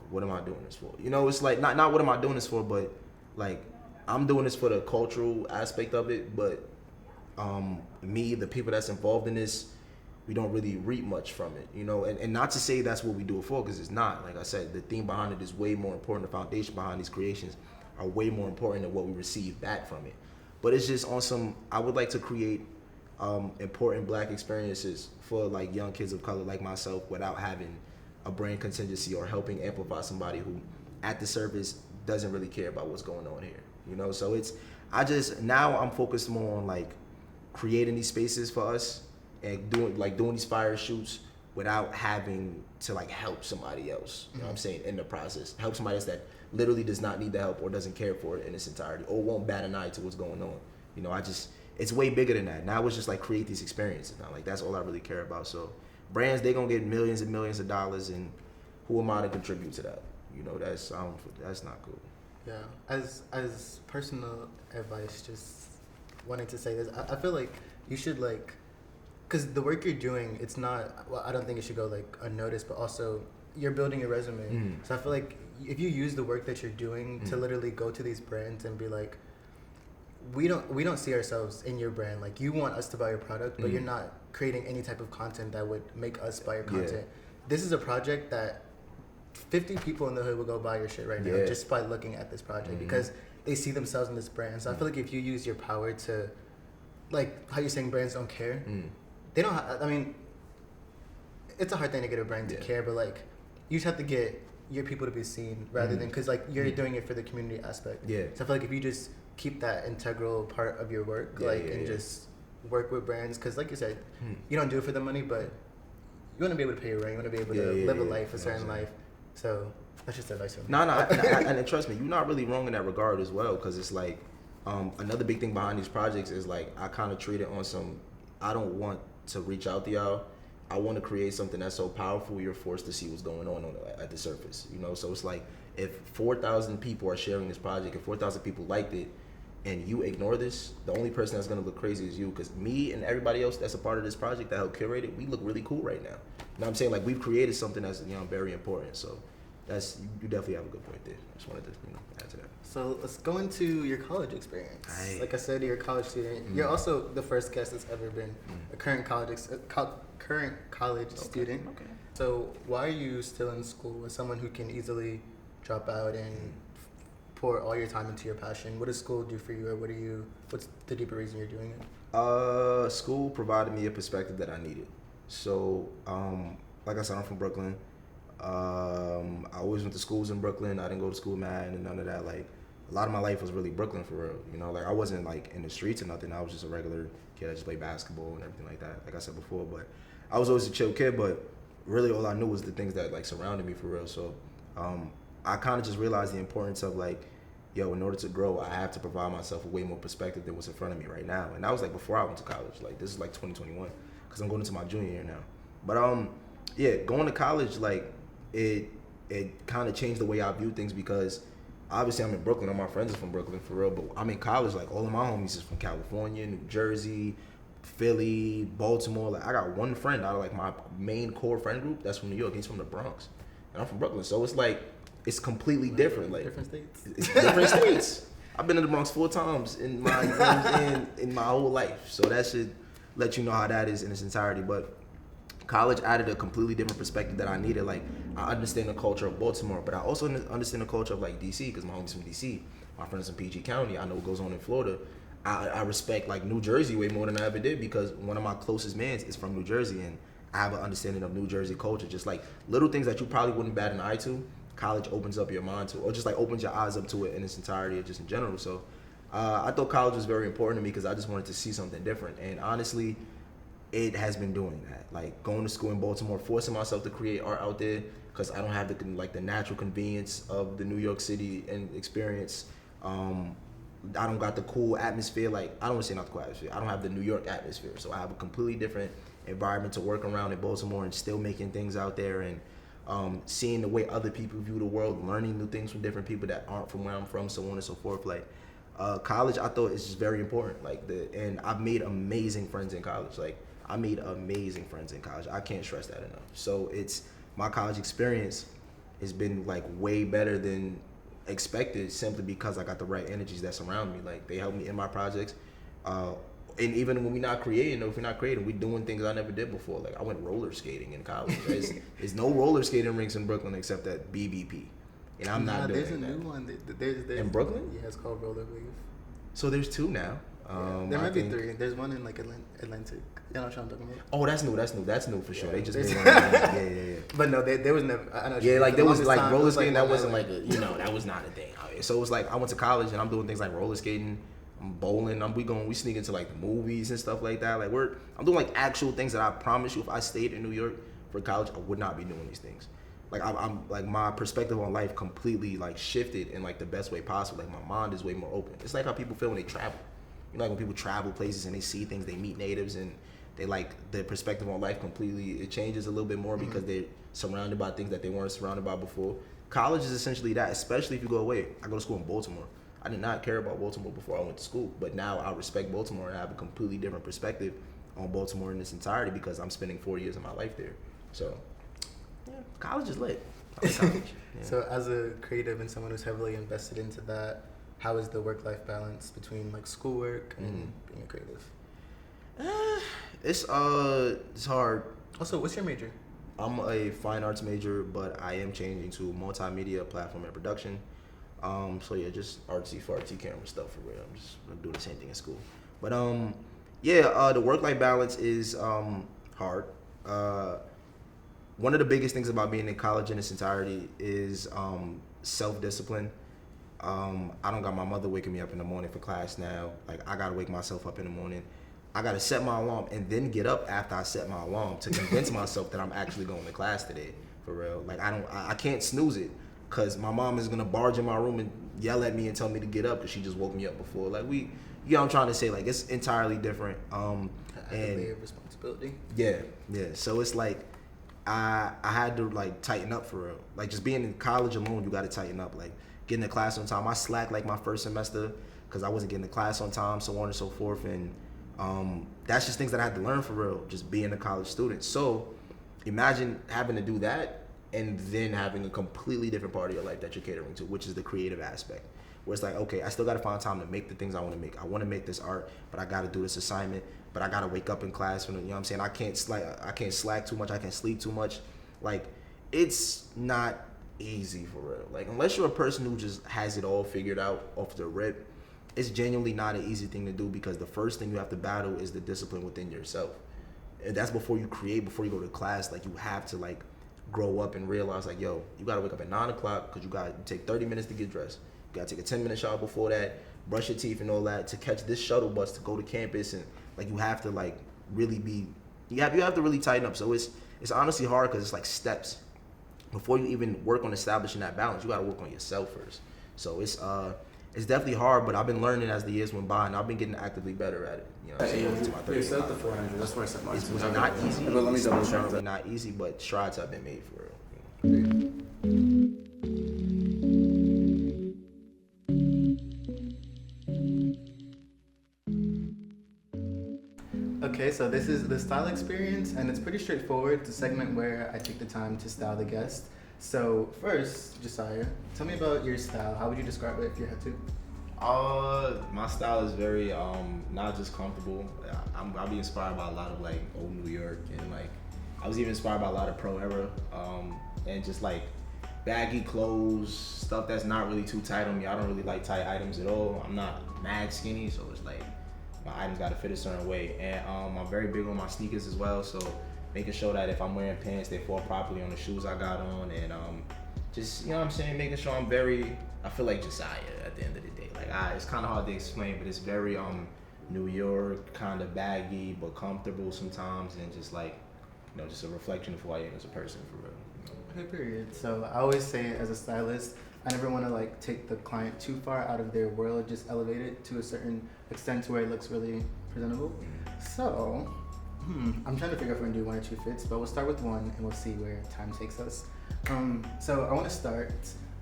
what am I doing this for? You know, it's like not what am I doing this for, but like I'm doing this for the cultural aspect of it. But me, the people that's involved in this, we don't really reap much from it, you know. And not to say that's what we do it for, because it's not. Like I said, the theme behind it is way more important. The foundation behind these creations are way more important than what we receive back from it. But it's just on some, I would like to create important Black experiences for like young kids of color like myself without having a brand contingency or helping amplify somebody who at the surface doesn't really care about what's going on here, you know. So now I'm focused more on like creating these spaces for us and doing these fire shoots without having to like help somebody else, you know what I'm saying, in the process. Help somebody else that literally does not need the help or doesn't care for it in its entirety or won't bat an eye to what's going on. You know, it's way bigger than that. Now it's just like create these experiences now. Like that's all I really care about. So brands, they gonna get millions and millions of dollars, and who am I to contribute to that? You know, that's not cool. Yeah, as personal advice, just wanted to say this. I feel like you should like, because the work you're doing, it's not, well, I don't think it should go like unnoticed, but also you're building your resume. So I feel like if you use the work that you're doing to literally go to these brands and be like, we don't see ourselves in your brand. Like you want us to buy your product, but you're not creating any type of content that would make us buy your content. Yeah. This is a project that 50 people in the hood will go buy your shit right now just by looking at this project because they see themselves in this brand. So I feel like if you use your power to, like how you're saying brands don't care, they don't. I mean, it's a hard thing to get a brand to care, but like you just have to get your people to be seen rather than, because like you're doing it for the community aspect. Yeah. So I feel like if you just keep that integral part of your work, just work with brands, because like you said, you don't do it for the money, but you want to be able to pay your rent, you want to be able to live a life, a certain life. So that's just advice from me. No, and trust me, you're not really wrong in that regard as well, because it's like another big thing behind these projects is like I kind of treat it on some, I don't want to reach out to y'all. I want to create something that's so powerful you're forced to see what's going on at the surface, you know. So it's like if 4,000 people are sharing this project, if 4,000 people liked it, and you ignore this, the only person that's gonna look crazy is you, because me and everybody else that's a part of this project that helped curate it, we look really cool right now. You know what I'm saying? Like we've created something that's, you know, very important. So that's, you definitely have a good point there. I just wanted to, you know, add to that. So let's go into your college experience. Like I said, you're a college student. You're also the first guest that's ever been a current college student. Okay. So why are you still in school as someone who can easily drop out and pour all your time into your passion? What does school do for you, or what's the deeper reason you're doing it? School provided me a perspective that I needed. So, like I said, I'm from Brooklyn. I always went to schools in Brooklyn. I didn't go to school in Manhattan and none of that. Like, a lot of my life was really Brooklyn for real. You know, like I wasn't like in the streets or nothing. I was just a regular kid. I just played basketball and everything like that. Like I said before, but I was always a chill kid. But really, all I knew was the things that like surrounded me for real. So I kind of just realized the importance of like, yo, in order to grow, I have to provide myself a way more perspective than what's in front of me right now. And that was like before I went to college. Like this is like 2021 because I'm going into my junior year now. But yeah, going to college, like it kind of changed the way I view things because obviously I'm in Brooklyn. All my friends are from Brooklyn for real. But I'm in college, like all of my homies is from California, New Jersey, Philly, Baltimore. Like I got one friend out of like my main core friend group that's from New York. He's from the Bronx, and I'm from Brooklyn. So it's like it's completely different. Like different states. It's different states. I've been in the Bronx 4 times in my in my whole life. So that should let you know how that is in its entirety. But college added a completely different perspective that I needed. Like I understand the culture of Baltimore, but I also understand the culture of like DC because my homie's from DC. My friends from PG County. I know what goes on in Florida. I respect like New Jersey way more than I ever did because one of my closest mans is from New Jersey and I have an understanding of New Jersey culture. Just like little things that you probably wouldn't bat an eye to, college opens up your mind to, or just like opens your eyes up to it in its entirety or just in general. So I thought college was very important to me because I just wanted to see something different. And honestly, it has been doing that. Like going to school in Baltimore, forcing myself to create art out there because I don't have the natural convenience of the New York City and experience. I don't got the cool atmosphere. Like I don't want to say not the cool atmosphere. I don't have the New York atmosphere. So I have a completely different environment to work around in Baltimore and still making things out there and seeing the way other people view the world, learning new things from different people that aren't from where I'm from, so on and so forth. Like college, I thought is just very important. And I've made amazing friends in college. Like I made amazing friends in college. I can't stress that enough. So it's my college experience has been like way better than expected simply because I got the right energies that surround me. Like they help me in my projects. And even when we're not creating, or if we're not creating, we're doing things I never did before. Like I went roller skating in college. There's no roller skating rinks in Brooklyn except at BBP. And I'm not doing that. There's a new one. There's in Brooklyn? Yeah, it's called Roller Wave. So there's 2 now. There might be 3. There's one in like Atlantic. You know what I'm talking about? Oh, that's new for sure. Yeah, they just made one. Yeah. But no, there was never. I know yeah, like there was like roller skating. Like, that wasn't like that was not a thing. So it was like I went to college and I'm doing things like roller skating, I'm bowling. We sneak into like the movies and stuff like that. Like I'm doing like actual things that I promise you, if I stayed in New York for college, I would not be doing these things. Like I'm like my perspective on life completely like shifted in like the best way possible. Like my mind is way more open. It's like how people feel when they travel. You know, like when people travel places and they see things, they meet natives and they like their perspective on life completely. It changes a little bit more because they're surrounded by things that they weren't surrounded by before. College is essentially that, especially if you go away. I go to school in Baltimore. I did not care about Baltimore before I went to school, but now I respect Baltimore and I have a completely different perspective on Baltimore in its entirety because I'm spending 4 years of my life there. So, yeah, college is lit. I like college. Yeah. So, as a creative and someone who's heavily invested into that, how is the work-life balance between like schoolwork and being a creative? It's hard. Also, what's your major? I'm a fine arts major, but I am changing to multimedia, platform, and production. So yeah, just artsy fartsy camera stuff for real. I'm just gonna do the same thing in school. But the work-life balance is hard. One of the biggest things about being in college in its entirety is self-discipline. I don't got my mother waking me up in the morning for class now. Like I gotta wake myself up in the morning. I gotta set my alarm and then get up after I set my alarm to convince myself that I'm actually going to class today. For real. Like I can't snooze it because my mom is gonna barge in my room and yell at me and tell me to get up because she just woke me up before. Like you know what I'm trying to say. Like it's entirely different. And responsibility. Yeah. So it's like I had to like tighten up for real. Like just being in college alone, you gotta tighten up. Like getting to class on time. I slacked like my first semester because I wasn't getting to class on time, so on and so forth. And that's just things that I had to learn for real, just being a college student. So imagine having to do that and then having a completely different part of your life that you're catering to, which is the creative aspect. Where it's like, okay, I still got to find time to make the things I want to make. I want to make this art, but I got to do this assignment, but I got to wake up in class. You know what I'm saying? I can't slack too much. I can't sleep too much. Like, it's not easy for real. Like, unless you're a person who just has it all figured out off the rip, it's genuinely not an easy thing to do because the first thing you have to battle is the discipline within yourself. And that's before you create, before you go to class. Like, you have to, like, grow up and realize like, yo, you gotta wake up at 9 o'clock because you gotta take 30 minutes to get dressed. You gotta take a 10-minute shower before that, brush your teeth and all that to catch this shuttle bus to go to campus, and like you have to like really be, you have to really tighten up. So it's honestly hard because it's like steps. Before you even work on establishing that balance, you gotta work on yourself first. So it's definitely hard, but I've been learning as the years went by, and I've been getting actively better at it. You know, You set the 400. That's where I set mine. it was not easy. But let me double check It's that. not easy, but strides have been made for real. Okay, so this is the style experience, and it's pretty straightforward. It's a segment where I take the time to style the guest. So first, Jasiah, tell me about your style. How would you describe it if you had to? My style is very not just comfortable. I'll be inspired by a lot of like old New York, and like I was even inspired by a lot of pro era, and just like baggy clothes, stuff that's not really too tight on me. I don't really like tight items at all. I'm not mad skinny, so it's like my items got to fit a certain way. And I'm very big on my sneakers as well, so making sure that if I'm wearing pants, they fall properly on the shoes I got on, and just, you know what I'm saying, making sure I feel like Jasiah at the end of the day. Like it's kind of hard to explain, but it's very New York, kind of baggy but comfortable sometimes, and just like, you know, just a reflection of who I am as a person for real. You know? Okay, period. So I always say, as a stylist, I never want to like take the client too far out of their world, just elevate it to a certain extent to where it looks really presentable. So, I'm trying to figure out if we're gonna do 1 or 2 fits, but we'll start with one and we'll see where time takes us. So I want to start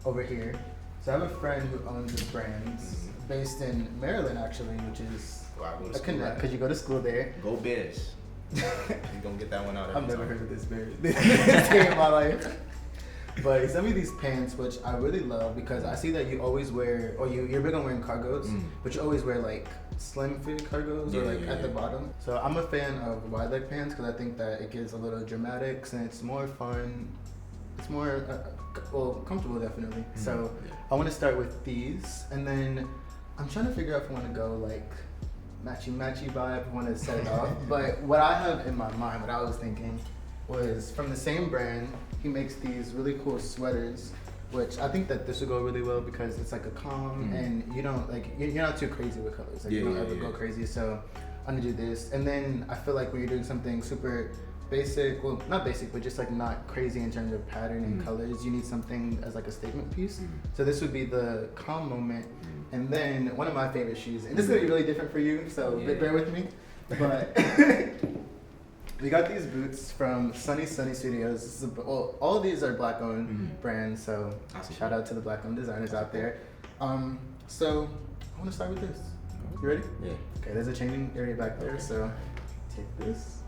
over here. So I have a friend who owns this brand based in Maryland, actually, which is Well, I go to a school connect right because you go to school there. Go Bears. You're gonna get that one out every I've never time. heard of this day in my life. But he sent me these pants, which I really love because I see that you always wear, or you're big on wearing cargos, but you always wear like slim fit cargos or like at the bottom. So I'm a fan of wide leg pants because I think that it gives a little dramatics and it's more fun. It's more, comfortable definitely. So I want to start with these, and then I'm trying to figure out if I want to go like matchy vibe, I want to set it off. But what I have in my mind, what I was thinking was from the same brand, he makes these really cool sweaters, which I think that this would go really well because it's like a calm and you don't like, you're not too crazy with colors. Like you don't ever go crazy. So I'm gonna do this. And then I feel like when you're doing something super basic, well, not basic, but just like not crazy in terms of pattern and colors, you need something as like a statement piece. So this would be the calm moment. And then one of my favorite shoes, and this is gonna be really different for you, so bear with me. But we got these boots from Sunny Studios. This is all of these are black-owned brands, so shout out to the black-owned designers out there. So I want to start with this. You ready? Yeah. Okay, there's a changing area back there, so take this,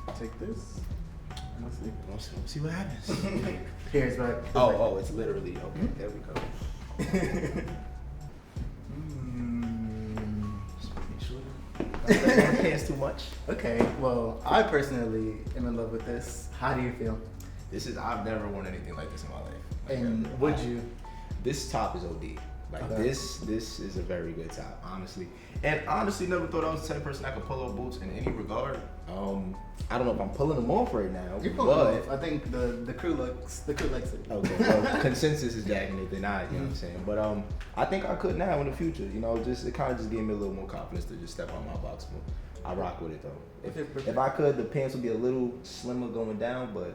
and let's see. We'll see what happens. Here's back. Oh, it's literally, okay, there we go. Just make sure. Don't pants too much. Okay, well, I personally am in love with this. How do you feel? I've never worn anything like this in my life. Like, And would you? This top is OD. Like Okay. this is a very good top, honestly. And honestly, never thought I was the type of person that could pull off boots in any regard. I don't know if I'm pulling them off right now. You're pulling off. I think the crew likes it. Okay, well, consensus is jacking it, then I, you know what I'm saying. But I think I could now in the future. You know, it kind of just gave me a little more confidence to just step on my box. But I rock with it though. If I could, the pants would be a little slimmer going down, but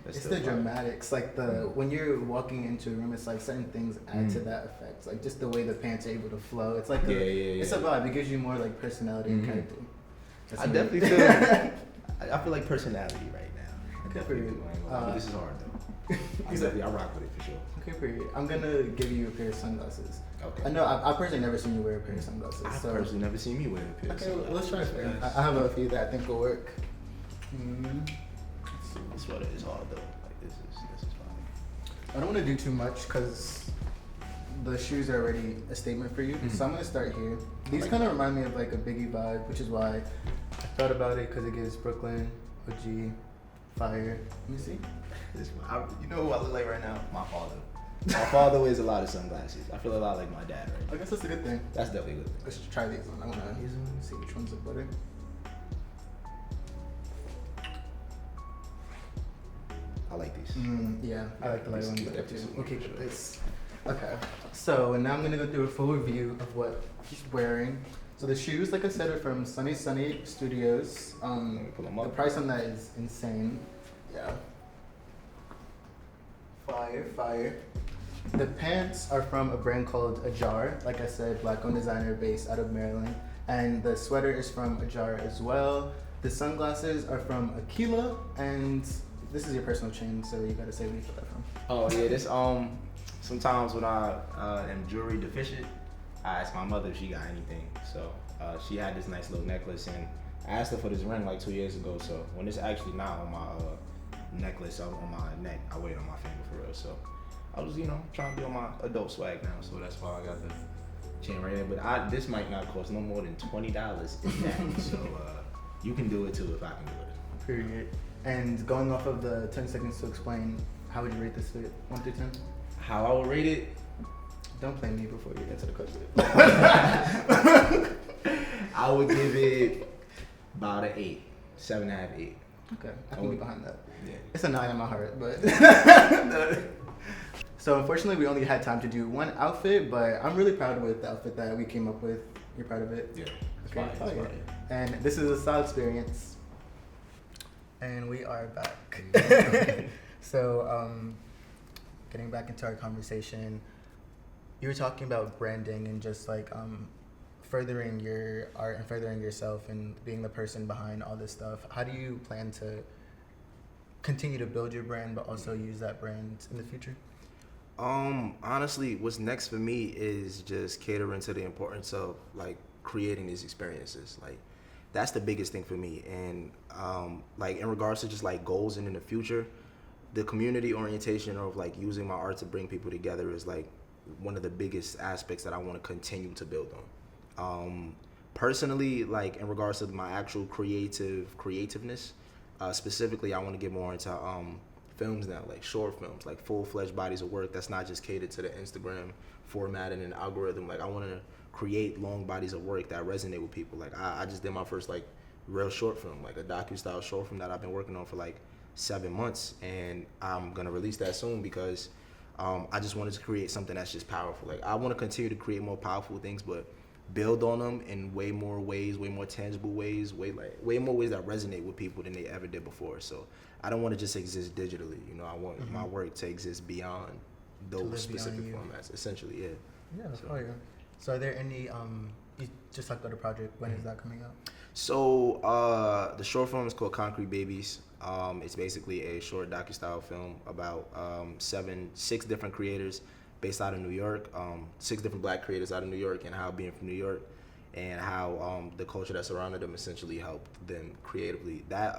it's the dramatics. Like when you're walking into a room, it's like certain things add to that effect. Like just the way the pants are able to flow. It's like it's a vibe. It gives you more like personality and character. That's I amazing. definitely feel. I feel like personality right now. Okay, period. But this is hard though. I rock with it for sure. Okay, period. I'm gonna give you a pair of sunglasses. Okay. I know I've personally never seen you wear a pair of sunglasses. I've so. personally never seen me wear a pair of Okay, well, let's try it. sunglasses. I have a few that I think will work. This sweater is hard though. Like this is fine. I don't want to do too much because the shoes are already a statement for you. So I'm gonna start here. These kind of remind me of like a Biggie vibe, which is why I thought about it because it gives Brooklyn, OG, fire. Let me see. You know who I look like right now? My father. My father wears a lot of sunglasses. I feel a lot like my dad right now. I guess that's a good thing. That's definitely a good thing. Let's try these on. I want to see which ones look better. like these. Yeah, I like the lighter one Keep better that too. piece of We'll keep sure. it this. Okay. So now I'm gonna go through a full review of what he's wearing. So the shoes, like I said, are from Sunny Studios. me pull 'em up. The price on that is insane. Yeah. Fire. The pants are from a brand called Ajar. Like I said, black-owned designer based out of Maryland. And the sweater is from Ajar as well. The sunglasses are from Aquila, and this is your personal chain, so you gotta say where you got that from. Oh yeah, this sometimes when I am jewelry deficient, I ask my mother if she got anything. So she had this nice little necklace, and I asked her for this ring like 2 years ago. So when it's actually not on my necklace, on my neck, I wear it on my finger for real. So I was, trying to be on my adult swag now. So that's why I got the chain right here. But this might not cost no more than $20 in that. So you can do it too if I can do it. Period. And going off of the 10 seconds to explain, how would you rate this fit? 1 through 10? How I would rate it? Don't play me before you get to the question. I would give it about an 8, 7.5, 8. Okay, I can get behind that. Yeah. It's a 9 in my heart, but. So unfortunately, we only had time to do one outfit, but I'm really proud with the outfit that we came up with. You're proud of it? Yeah. Okay, It's fine. And this is a style experience. And we are back. So, getting back into our conversation, you were talking about branding and just like furthering your art and furthering yourself and being the person behind all this stuff. How do you plan to continue to build your brand, but also use that brand in the future? Honestly, what's next for me is just catering to the importance of like creating these experiences. Like that's the biggest thing for me. And like in regards to just like goals and in the future, the community orientation of like using my art to bring people together is like one of the biggest aspects that I want to continue to build on. Personally, like in regards to my actual creativeness, specifically, I want to get more into films now, like short films, like full-fledged bodies of work that's not just catered to the Instagram format and an algorithm. Like I want to create long bodies of work that resonate with people. Like I just did my first like real short film, like a docu-style short film that I've been working on for like 7 months, and I'm gonna release that soon because I just wanted to create something that's just powerful. Like I want to continue to create more powerful things, but build on them in way more ways, way more tangible ways, way more ways that resonate with people than they ever did before. So I don't want to just exist digitally. I want my work to exist beyond those specific formats. Essentially, yeah. Yeah, that's fire. So are there any? You just talked about a project. When is that coming out? So the short film is called Concrete Babies. It's basically a short docu-style film about 6 different creators based out of New York, 6 different black creators out of New York, and how being from New York and how the culture that surrounded them essentially helped them creatively. That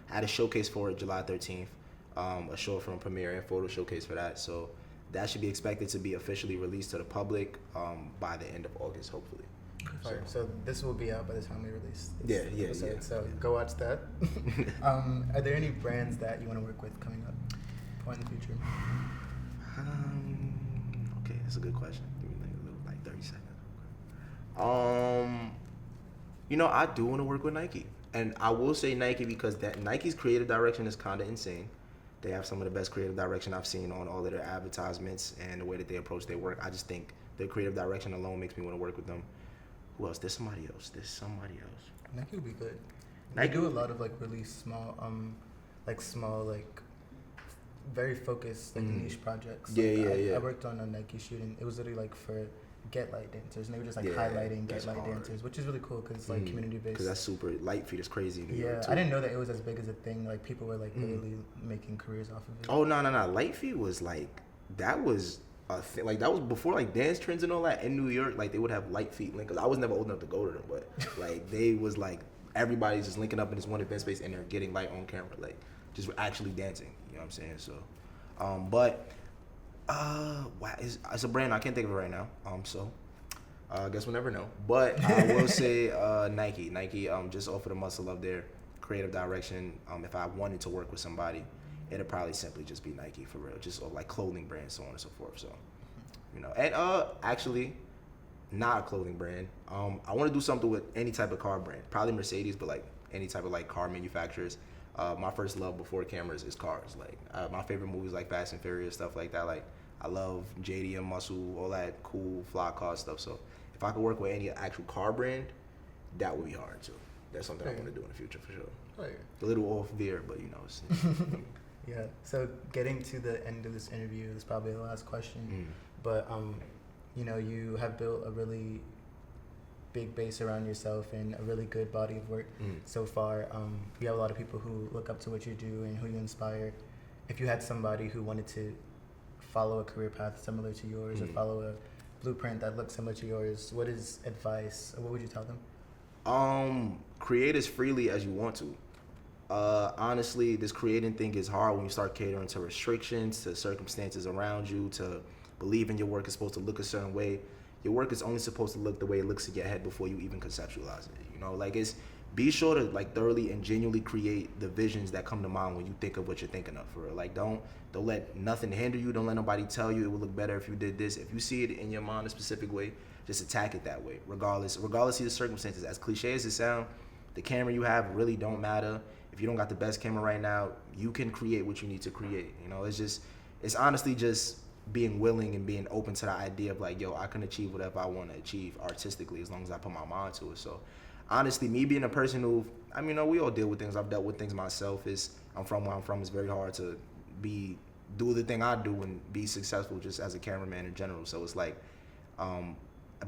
had a showcase for it July 13th, a short film premiere and photo showcase for that. So that should be expected to be officially released to the public by the end of August, hopefully. So this will be out by the time we release this episode. Yeah. So go watch that. Are there any brands that you want to work with coming up or in the future? Okay, that's a good question. Give me like 30 seconds. I do want to work with Nike, and I will say Nike because that Nike's creative direction is kind of insane. They have some of the best creative direction I've seen on all of their advertisements and the way that they approach their work. I just think their creative direction alone makes me want to work with them. Who else? There's somebody else. Nike would be good. Nike They do a lot of like really small, very focused niche projects. I worked on a Nike shoot, and it was literally like for Get Light dancers, and they were just like highlighting Get Light dancers, which is really cool because it's like community based. Because that's super. Light feet is crazy in New York too. I didn't know that it was as big as a thing. Like people were like literally making careers off of it. Oh no! Light feet was like that was a thing. Like that was before like dance trends and all that in New York. Like they would have Light feet link. Cause I was never old enough to go to them, but like they was like everybody's just linking up in this one event space and they're getting light on camera, like just actually dancing. You know what I'm saying? So, it's a brand I can't think of it right now. I guess we'll never know. But I will say Nike. Nike just offered a much love their creative direction. If I wanted to work with somebody, it'd probably simply just be Nike for real, just like clothing brands, so on and so forth. So, and actually, not a clothing brand. I want to do something with any type of car brand, probably Mercedes, but like any type of like car manufacturers. My first love before cameras is cars. Like my favorite movies like Fast and Furious, stuff like that. Like I love JDM Muscle, all that cool fly car stuff. So if I could work with any actual car brand, that would be hard too. That's something I want to do in the future for sure. A little off veer, but you know. It's Yeah. So getting to the end of this interview is probably the last question. But you know, you have built a really big base around yourself and a really good body of work so far. You have a lot of people who look up to what you do and who you inspire. If you had somebody who wanted to follow a career path similar to yours or follow a blueprint that looks similar to yours, what is advice? What would you tell them? Create as freely as you want to. Honestly, this creating thing is hard when you start catering to restrictions, to circumstances around you, to believing your work is supposed to look a certain way. Your work is only supposed to look the way it looks in your head before you even conceptualize it. You know, like be sure to like thoroughly and genuinely create the visions that come to mind when you think of what you're thinking of for real. Like don't let nothing hinder you. Don't let nobody tell you it would look better if you did this. If you see it in your mind a specific way, just attack it that way, regardless of the circumstances. As cliche as it sounds, the camera you have really don't matter. If you don't got the best camera right now, you can create what you need to create. You know, it's honestly just being willing and being open to the idea of like, yo, I can achieve whatever I want to achieve artistically as long as I put my mind to it. So honestly, me being a person who, I mean, you know, we all deal with things. I've dealt with things myself. I'm from where I'm from. It's very hard to do the thing I do and be successful just as a cameraman in general. So it's like,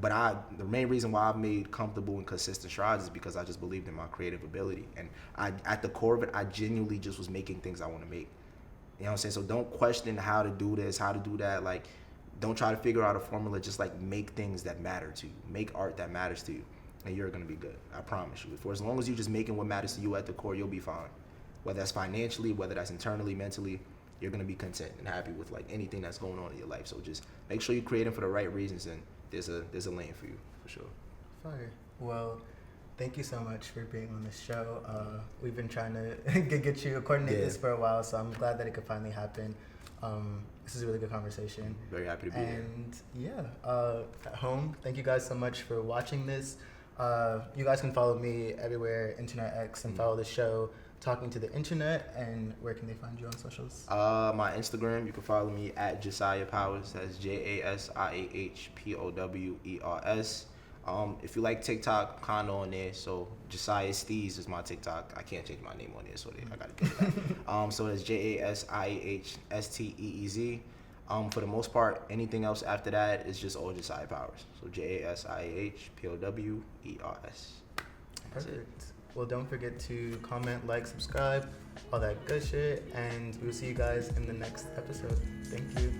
but the main reason why I've made comfortable and consistent strides is because I just believed in my creative ability. And at the core of it, I genuinely just was making things I want to make. You know what I'm saying? So don't question how to do this, how to do that. Like, don't try to figure out a formula. Just like make things that matter to you. Make art that matters to you, and you're gonna be good. I promise you. For as long as you're just making what matters to you at the core, you'll be fine. Whether that's financially, whether that's internally, mentally, you're gonna be content and happy with like anything that's going on in your life. So just make sure you're creating for the right reasons, and there's a lane for you for sure. Fire. Well, thank you so much for being on this show. We've been trying to get you to coordinate this for a while, so I'm glad that it could finally happen. This is a really good conversation. Very happy to be here. And at home, thank you guys so much for watching this. You guys can follow me everywhere, Internet X, and follow the show, Talking to the Internet. And where can they find you on socials? My Instagram, you can follow me at Jasiah Powers. That's JASIAHPOWERS. If you like TikTok, kinda on there. So Jasiah Steez is my TikTok. I can't change my name on there, so I gotta get that. So it's JASIAHSTEEZ. For the most part, anything else after that is just all Jasiah Powers. So JASIAHPOWERS. Perfect. Well, don't forget to comment, like, subscribe, all that good shit, and we'll see you guys in the next episode. Thank you.